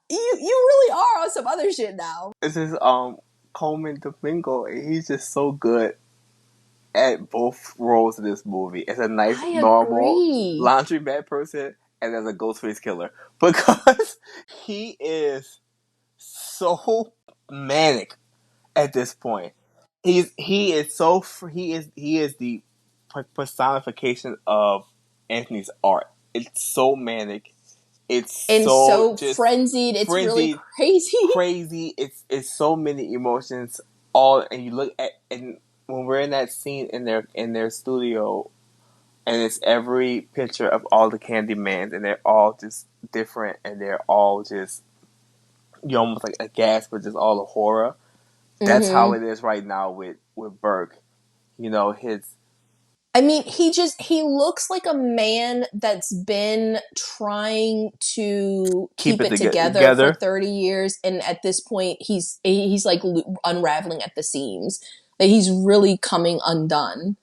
S1: you really are on some other shit now.
S2: This is Coleman Domingo, and he's just so good at both roles in this movie. As a nice, normal laundromat person, and as a Ghostface killer, because he is so manic at this point. He is the personification of Anthony's art. It's so manic. It's
S1: and
S2: so
S1: just frenzied. It's really crazy.
S2: Crazy. It's so many emotions. All, and you look at, and when we're in that scene in their studio, and it's every picture of all the Candymans, and they're all just different, and they're all just, you almost like a gasp, but just all the horror. That's how it is right now with Burke. You know,
S1: he looks like a man that's been trying to keep it together for 30 years, and at this point he's like unraveling at the seams. That he's really coming undone.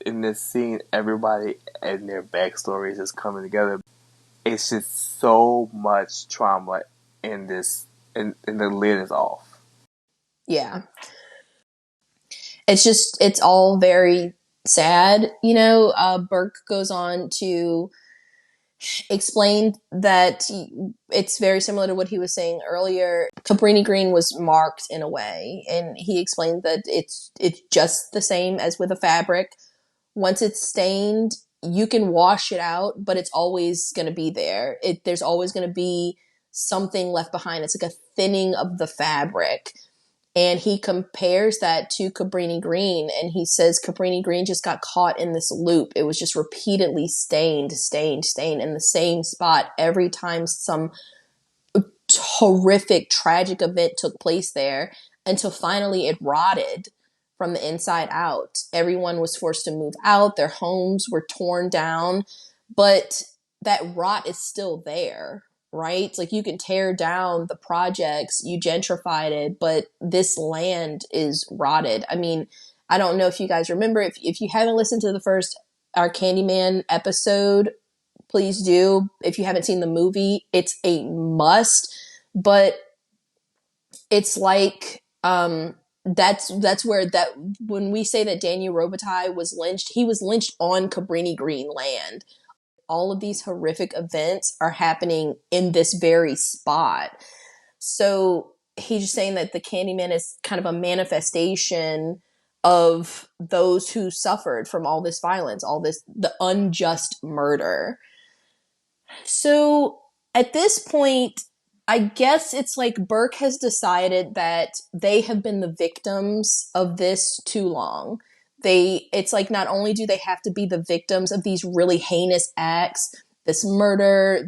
S2: In this scene, everybody and their backstories is coming together. It's just so much trauma in this, and the lid is off.
S1: Yeah. It's all very sad, you know. Burke goes on to explain that it's very similar to what he was saying earlier. Cabrini Green was marked in a way, and he explained that it's just the same as with a fabric. Once it's stained, you can wash it out, but it's always going to be there. There's always going to be something left behind. It's like a thinning of the fabric. And he compares that to Cabrini Green, and he says Cabrini Green just got caught in this loop. It was just repeatedly stained in the same spot every time some horrific, tragic event took place there, until finally it rotted from the inside out. Everyone was forced to move out. Their homes were torn down, but that rot is still there. Right? It's like, you can tear down the projects, you gentrified it, but this land is rotted. I mean, I don't know if you guys remember, if you haven't listened to our Candyman episode, please do. If you haven't seen the movie, it's a must. But it's like, that's where when we say that Daniel Robitaille was lynched, he was lynched on Cabrini Green land. All of these horrific events are happening in this very spot. So he's just saying that the Candyman is kind of a manifestation of those who suffered from all this violence, the unjust murder. So at this point, I guess it's like Burke has decided that they have been the victims of this too long. It's like, not only do they have to be the victims of these really heinous acts, this murder,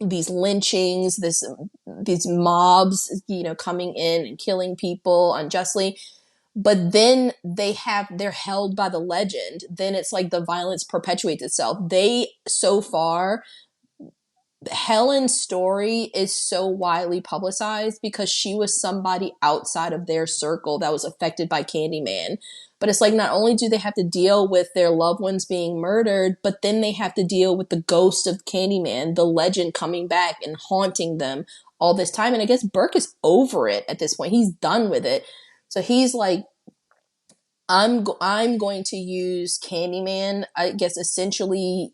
S1: these lynchings, these mobs, you know, coming in and killing people unjustly, but then they're held by the legend. Then it's like the violence perpetuates itself. They, so far, Helen's story is so widely publicized because she was somebody outside of their circle that was affected by Candyman. But it's like, not only do they have to deal with their loved ones being murdered, but then they have to deal with the ghost of Candyman, the legend coming back and haunting them all this time. And I guess Burke is over it at this point. He's done with it. So he's like, I'm going to use Candyman, I guess essentially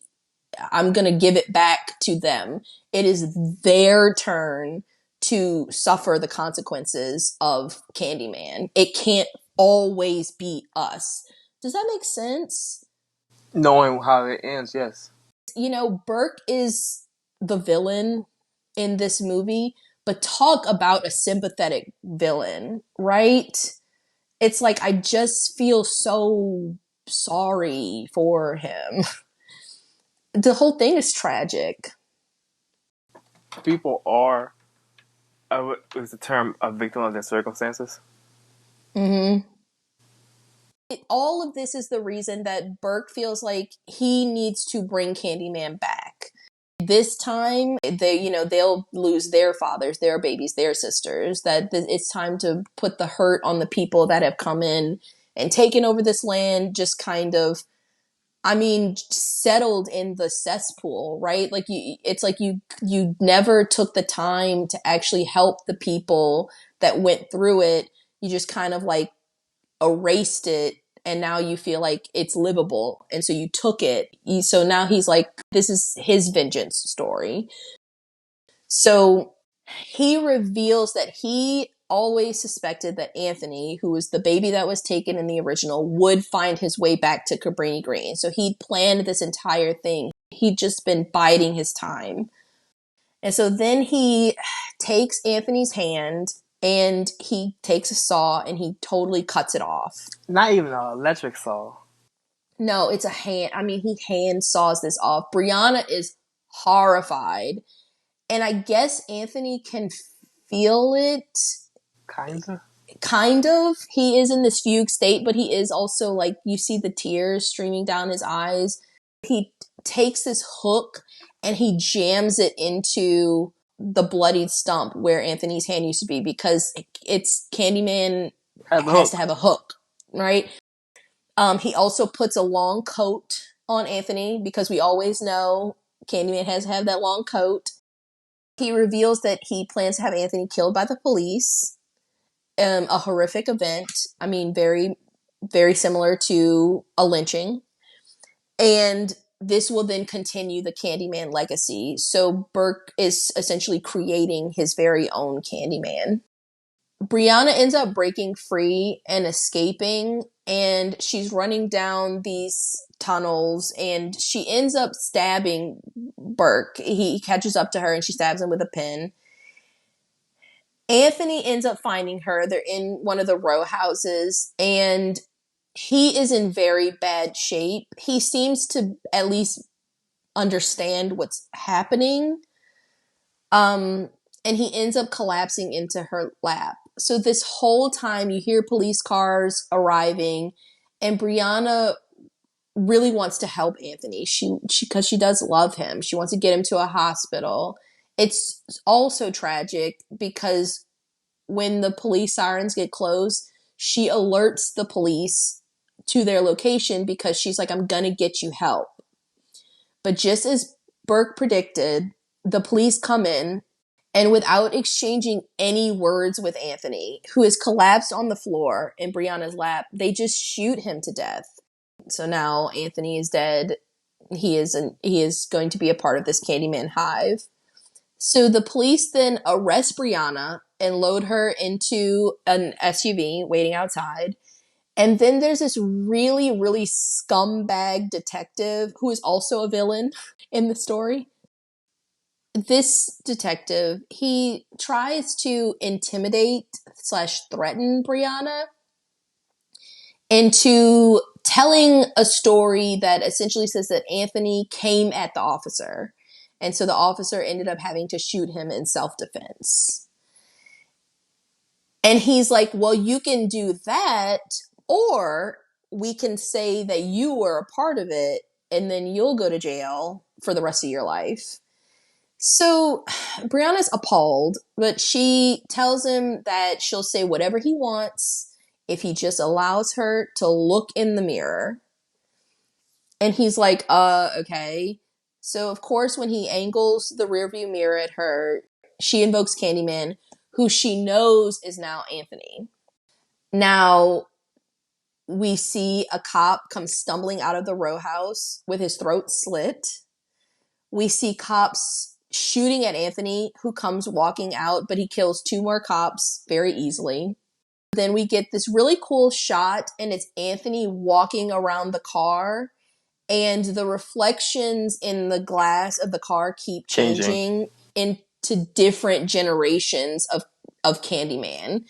S1: I'm going to give it back to them. It is their turn to suffer the consequences of Candyman. It can't always be us. Does that make sense?
S2: Knowing how it ends, yes.
S1: You know, Burke is the villain in this movie, but talk about a sympathetic villain, right? It's like, I just feel so sorry for him. The whole thing is tragic.
S2: People are, is the term, a victim of their circumstances.
S1: Mm-hmm. All of this is the reason that Burke feels like he needs to bring Candyman back. This time, they'll lose their fathers, their babies, their sisters. That it's time to put the hurt on the people that have come in and taken over this land. Just kind of, settled in the cesspool, right? Like it's like you never took the time to actually help the people that went through it. You just kind of like erased it, and now you feel like it's livable, and so you took it. So now he's like, this is his vengeance story. So he reveals that he always suspected that Anthony, who was the baby that was taken in the original, would find his way back to Cabrini Green. So he planned this entire thing. He'd just been biding his time. And so then he takes Anthony's hand and he takes a saw and he totally cuts it off.
S2: Not even an electric saw.
S1: No, it's a hand. He hand saws this off. Brianna is horrified. And I guess Anthony can feel it.
S2: Kinda.
S1: Kind of. He is in this fugue state, but he is also like, you see the tears streaming down his eyes. He takes this hook and he jams it into the bloodied stump where Anthony's hand used to be, because it's Candyman has to have a hook, right? He also puts a long coat on Anthony because we always know Candyman has to have that long coat. He reveals that he plans to have Anthony killed by the police. A horrific event. Very, very similar to a lynching. And this will then continue the Candyman legacy. So Burke is essentially creating his very own Candyman. Brianna ends up breaking free and escaping, and she's running down these tunnels, and she ends up stabbing Burke. He catches up to her and she stabs him with a pin. Anthony ends up finding her. They're in one of the row houses, and he is in very bad shape. He seems to at least understand what's happening. And he ends up collapsing into her lap. So this whole time you hear police cars arriving, and Brianna really wants to help Anthony. She because she does love him. She wants to get him to a hospital. It's also tragic because when the police sirens get close, she alerts the police to their location because she's like, I'm gonna get you help. But just as Burke predicted, the police come in, and without exchanging any words with Anthony, who is collapsed on the floor in Brianna's lap, they just shoot him to death. So now Anthony is dead. He is going to be a part of this Candyman hive. So the police then arrest Brianna and load her into an SUV waiting outside. And then there's this really, really scumbag detective who is also a villain in the story. This detective, he tries to intimidate / threaten Brianna into telling a story that essentially says that Anthony came at the officer. And so the officer ended up having to shoot him in self-defense. And he's like, well, you can do that, or we can say that you were a part of it, and then you'll go to jail for the rest of your life. So Brianna's appalled, but she tells him that she'll say whatever he wants if he just allows her to look in the mirror. And he's like, okay. So, of course, when he angles the rearview mirror at her, she invokes Candyman, who she knows is now Anthony. Now, we see a cop come stumbling out of the row house with his throat slit. We see cops shooting at Anthony, who comes walking out, but he kills 2 more cops very easily. Then we get this really cool shot, and it's Anthony walking around the car, and the reflections in the glass of the car keep changing into different generations of Candyman.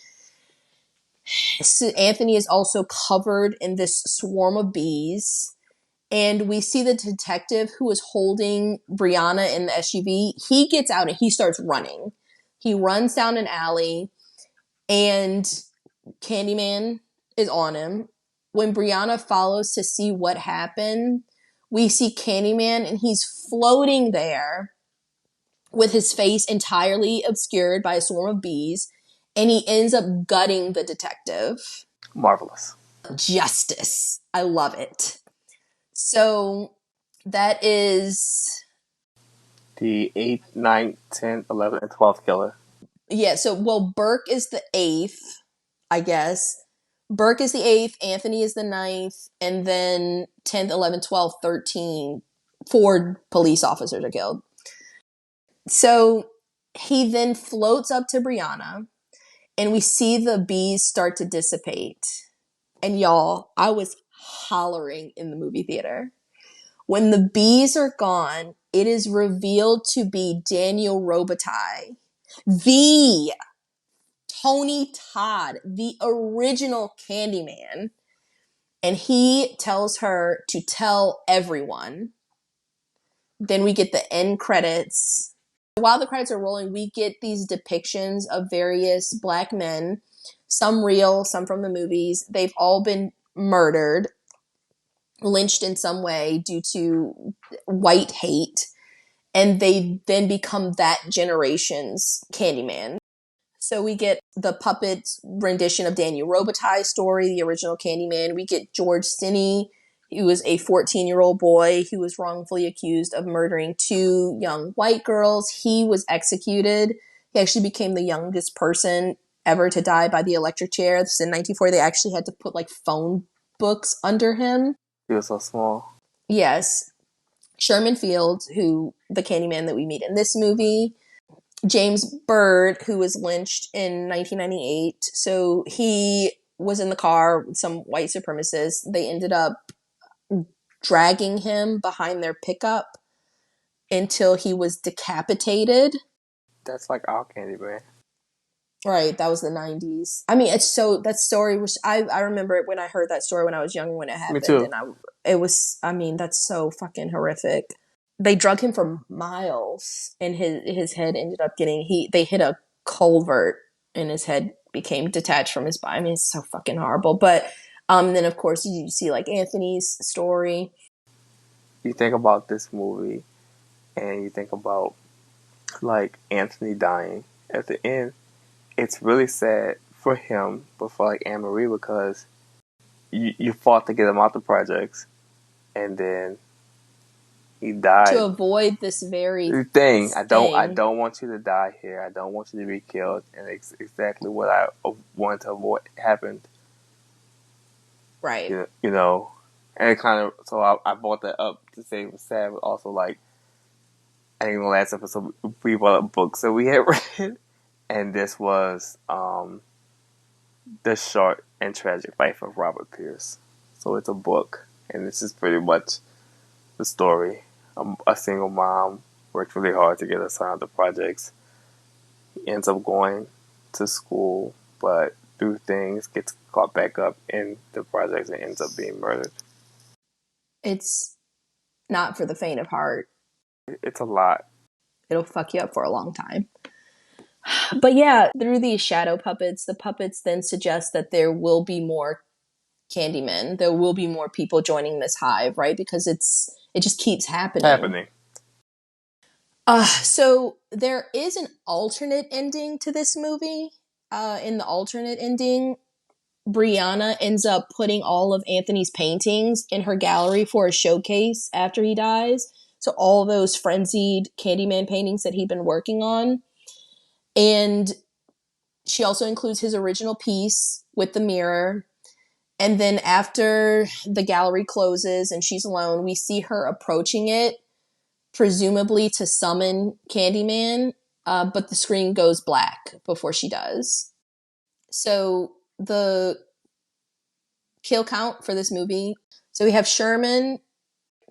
S1: So Anthony is also covered in this swarm of bees. And we see the detective who is holding Brianna in the SUV. He gets out and he starts running. He runs down an alley, and Candyman is on him. When Brianna follows to see what happened, we see Candyman, and he's floating there with his face entirely obscured by a swarm of bees, and he ends up gutting the detective.
S2: Marvelous.
S1: Justice. I love it. So that is,
S2: The 8th, 9th, 10th, 11th, and 12th killer.
S1: yeah, so, well, Burke is the 8th, I guess. Burke is the 8th, Anthony is the 9th, and then 10th, 11th, 12th, 13, 4 police officers are killed. So he then floats up to Brianna, and we see the bees start to dissipate. And y'all, I was hollering in the movie theater. When the bees are gone, it is revealed to be Daniel Robitaille, the Tony Todd, the original Candyman. And he tells her to tell everyone. Then we get the end credits. While the credits are rolling, we get these depictions of various black men, some real, some from the movies. They've all been murdered, lynched in some way due to white hate. And they then become that generation's Candyman. So we get the puppet rendition of Daniel Robitaille's story, the original Candyman. We get George Stinney, who was a 14-year-old boy who was wrongfully accused of murdering 2 young white girls. He was executed. He actually became the youngest person ever to die by the electric chair. This is in 1940. They actually had to put like phone books under him.
S2: He was so small.
S1: Yes. Sherman Fields, who the Candyman that we meet in this movie. James Byrd, who was lynched in 1998. So he was in the car with some white supremacists. They ended up dragging him behind their pickup until he was decapitated.
S2: That's like our Candyman.
S1: Right, that was the 90s. I mean, it's so, that story was, I remember it when I heard that story when I was younger when it
S2: Me
S1: happened.
S2: too.
S1: And it was, I mean, that's so fucking horrific. They drug him for miles, and his head ended up getting, they hit a culvert, and his head became detached from his body. I mean, it's so fucking horrible. But then of course you see like Anthony's story.
S2: You think about this movie, and you think about like Anthony dying at the end. It's really sad for him, but for like Anne Marie, because you fought to get him out the projects, and then he died.
S1: To avoid this very
S2: thing. I
S1: thing.
S2: don't want you to die here. I don't want you to be killed, and it's exactly what I wanted to avoid happened.
S1: Right.
S2: You know, and it kind of, so I brought that up to say it was sad, but also like I think in the last episode we brought up books that we had read, and this was The Short and Tragic Life of Robert Pierce. So it's a book, and this is pretty much the story. A single mom worked really hard to get her son out the projects. He ends up going to school, but through things gets caught back up in the projects and ends up being murdered.
S1: It's not for the faint of heart.
S2: It's a lot.
S1: It'll fuck you up for a long time. But yeah, through these shadow puppets, the puppets then suggest that there will be more Candymen. There will be more people joining this hive, right? Because it just keeps happening. So there is an alternate ending to this movie. In the alternate ending, Brianna ends up putting all of Anthony's paintings in her gallery for a showcase after he dies. So all those frenzied Candyman paintings that he'd been working on. And she also includes his original piece with the mirror. And then after the gallery closes and she's alone, we see her approaching it, presumably to summon Candyman, but the screen goes black before she does. So the kill count for this movie. So we have Sherman,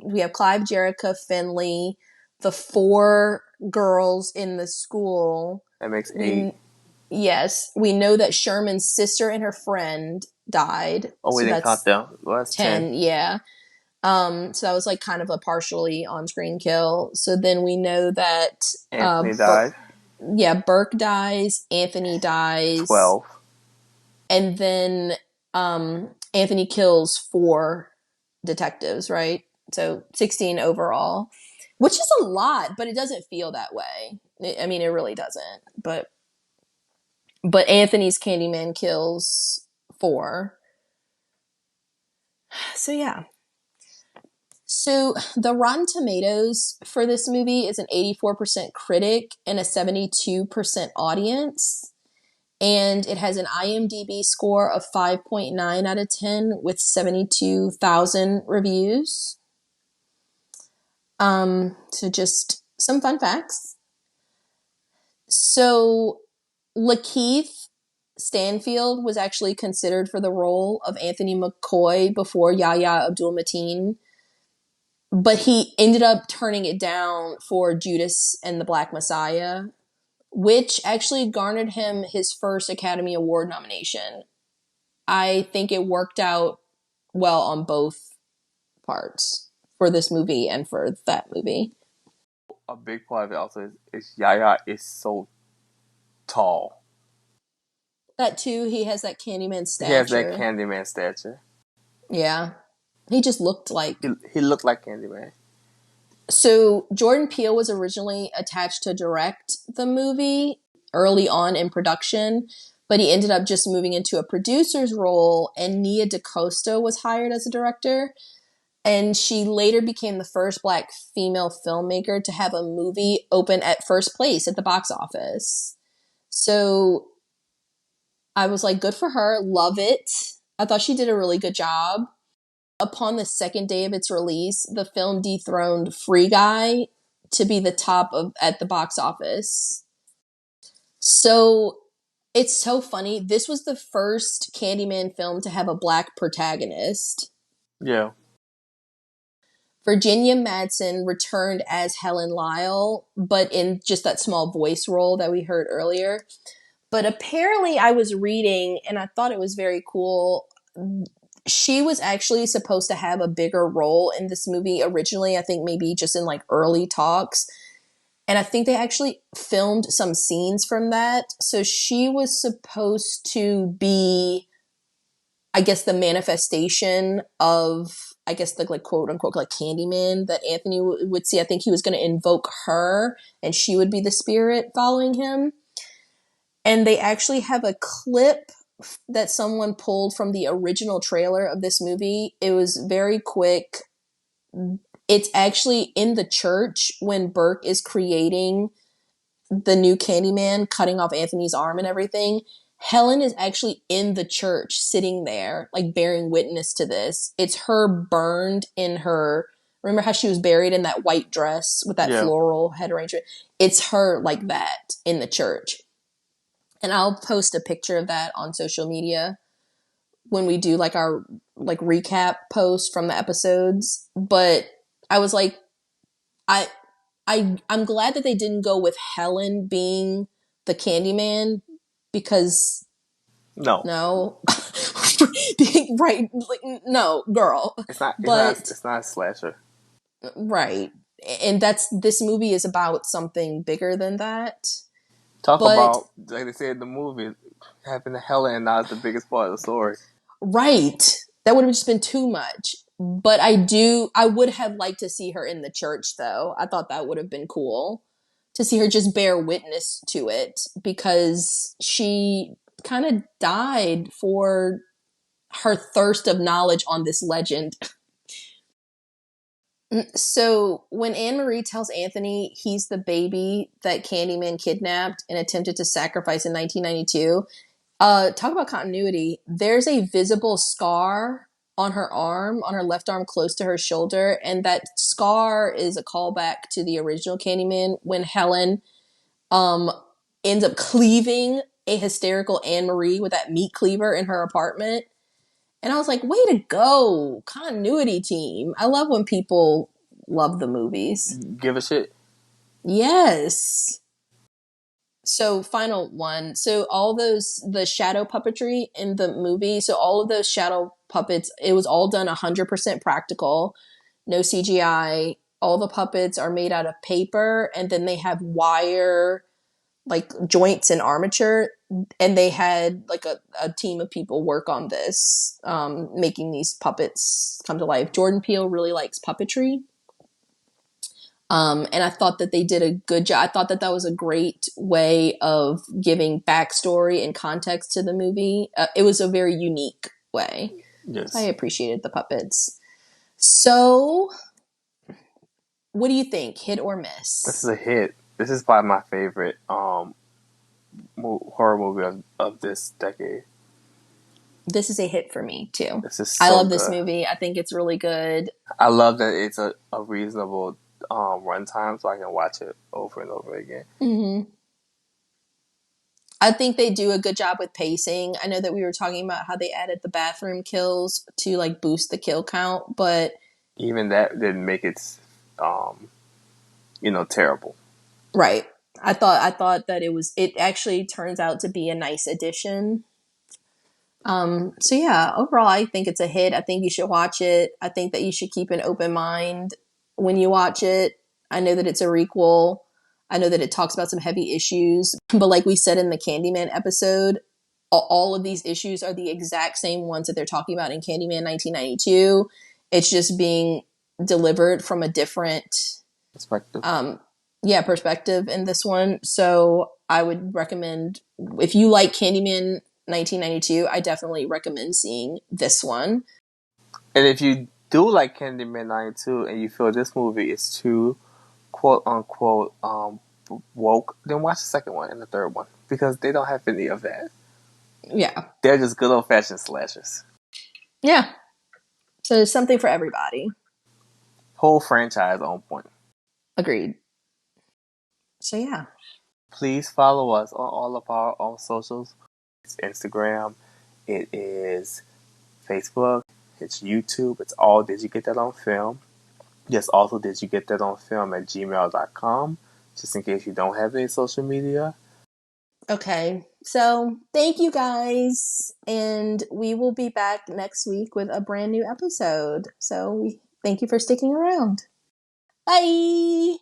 S1: we have Clive, Jerica, Finley, the 4 girls in the school.
S2: That makes 8.
S1: Yes, we know that Sherman's sister and her friend died.
S2: Oh, we didn't count them. Well, that's 10.
S1: Yeah. So that was like kind of a partially on-screen kill. So then we know that
S2: Anthony died.
S1: Burke dies, Anthony dies.
S2: 12.
S1: And then Anthony kills 4 detectives, right? So 16 overall, which is a lot, but it doesn't feel that way. I mean, it really doesn't. But Anthony's Candyman kills 4. So yeah. So the Rotten Tomatoes for this movie is an 84% critic and a 72% audience. And it has an IMDb score of 5.9 out of 10 with 72,000 reviews. So just some fun facts. So Lakeith Stanfield was actually considered for the role of Anthony McCoy before Yahya Abdul-Mateen, but he ended up turning it down for Judas and the Black Messiah, which actually garnered him his first Academy Award nomination. I think it worked out well on both parts for this movie and for that movie.
S2: A big part of it also is Yaya is so tall.
S1: That too, he has that Candyman stature.
S2: He has that Candyman stature.
S1: Yeah. He just looked like...
S2: He looked like Candyman.
S1: So Jordan Peele was originally attached to direct the movie early on in production, but he ended up just moving into a producer's role, and Nia DaCosta was hired as a director. And she later became the first Black female filmmaker to have a movie open at first place at the box office. So I was like, good for her. Love it. I thought she did a really good job. Upon the second day of its release, the film dethroned Free Guy to be the top at the box office. So it's so funny. This was the first Candyman film to have a Black protagonist.
S2: Yeah.
S1: Virginia Madsen returned as Helen Lyle, but in just that small voice role that we heard earlier. But apparently I was reading, and I thought it was very cool, she was actually supposed to have a bigger role in this movie originally. I think maybe just in like early talks. And I think they actually filmed some scenes from that. So she was supposed to be, I guess, the manifestation of, I guess, the like quote unquote like Candyman that Anthony would see. I think he was going to invoke her and she would be the spirit following him. And they actually have a clip that someone pulled from the original trailer of this movie. It was very quick. It's actually in the church when Burke is creating the new Candyman, cutting off Anthony's arm and everything. Helen is actually in the church, sitting there, like bearing witness to this. It's her burned in her... Remember how she was buried in that white dress with that floral head arrangement? It's her like that in the church. And I'll post a picture of that on social media when we do like our like recap post from the episodes. But I was like, I'm glad that they didn't go with Helen being the Candyman because no. Right, like no, girl.
S2: It's not a slasher.
S1: Right. And this movie is about something bigger than that.
S2: Talk
S1: But
S2: about, like they said in the movie, having Helen and not the biggest part of the story.
S1: right, that would have just been too much. But I would have liked to see her in the church, though. I thought that would have been cool to see her just bear witness to it, because she kind of died for her thirst of knowledge on this legend. So when Anne Marie tells Anthony he's the baby that Candyman kidnapped and attempted to sacrifice in 1992, talk about continuity. There's a visible scar on her arm, on her left arm, close to her shoulder, and that scar is a callback to the original Candyman when Helen um ends up cleaving a hysterical Anne Marie with that meat cleaver in her apartment. And I was like, way to go, continuity team. I love when people love the movies.
S2: Give a shit.
S1: Yes. So final one. So the shadow puppetry in the movie, so all of those shadow puppets, it was all done 100% practical, no CGI. All the puppets are made out of paper, and then they have wire like joints and armature, and they had like a team of people work on this, making these puppets come to life. Jordan Peele really likes puppetry. And I thought that they did a good job. I thought that that was a great way of giving backstory and context to the movie. It was a very unique way.
S2: Yes.
S1: I appreciated the puppets. So, what do you think? Hit or miss?
S2: This is a hit. This is probably my favorite horror movie of this decade.
S1: This is a hit for me too.
S2: This is
S1: I
S2: so
S1: love this
S2: good.
S1: movie. I think it's really good.
S2: I love that it's a reasonable runtime, so I can watch it over and over again.
S1: Mm-hmm. I think they do a good job with pacing. I know that we were talking about how they added the bathroom kills to like boost the kill count, but
S2: even that didn't make it, terrible.
S1: right. I thought that it actually turns out to be a nice addition. So yeah, overall I think it's a hit. I think you should watch it. I think that you should keep an open mind when you watch it. I know that it's a requel. I know that it talks about some heavy issues, but like we said in the Candyman episode, all of these issues are the exact same ones that they're talking about in Candyman 1992. It's just being delivered from a different
S2: Perspective.
S1: perspective in this one. So I would recommend, if you like Candyman 1992, I definitely recommend seeing this one.
S2: And if you do like Candyman 92 and you feel this movie is too quote unquote woke, then watch the second one and the third one, because they don't have any of that.
S1: Yeah.
S2: They're just good old fashioned slashers.
S1: Yeah. So there's something for everybody.
S2: Whole franchise on point.
S1: Agreed. So yeah.
S2: Please follow us on all of our own socials. It's Instagram, it is Facebook, it's YouTube, it's all Did You Get That on Film. Yes, also Did You Get That on Film at gmail.com, just in case you don't have any social media.
S1: Okay. So thank you guys. And we will be back next week with a brand new episode. So thank you for sticking around. Bye.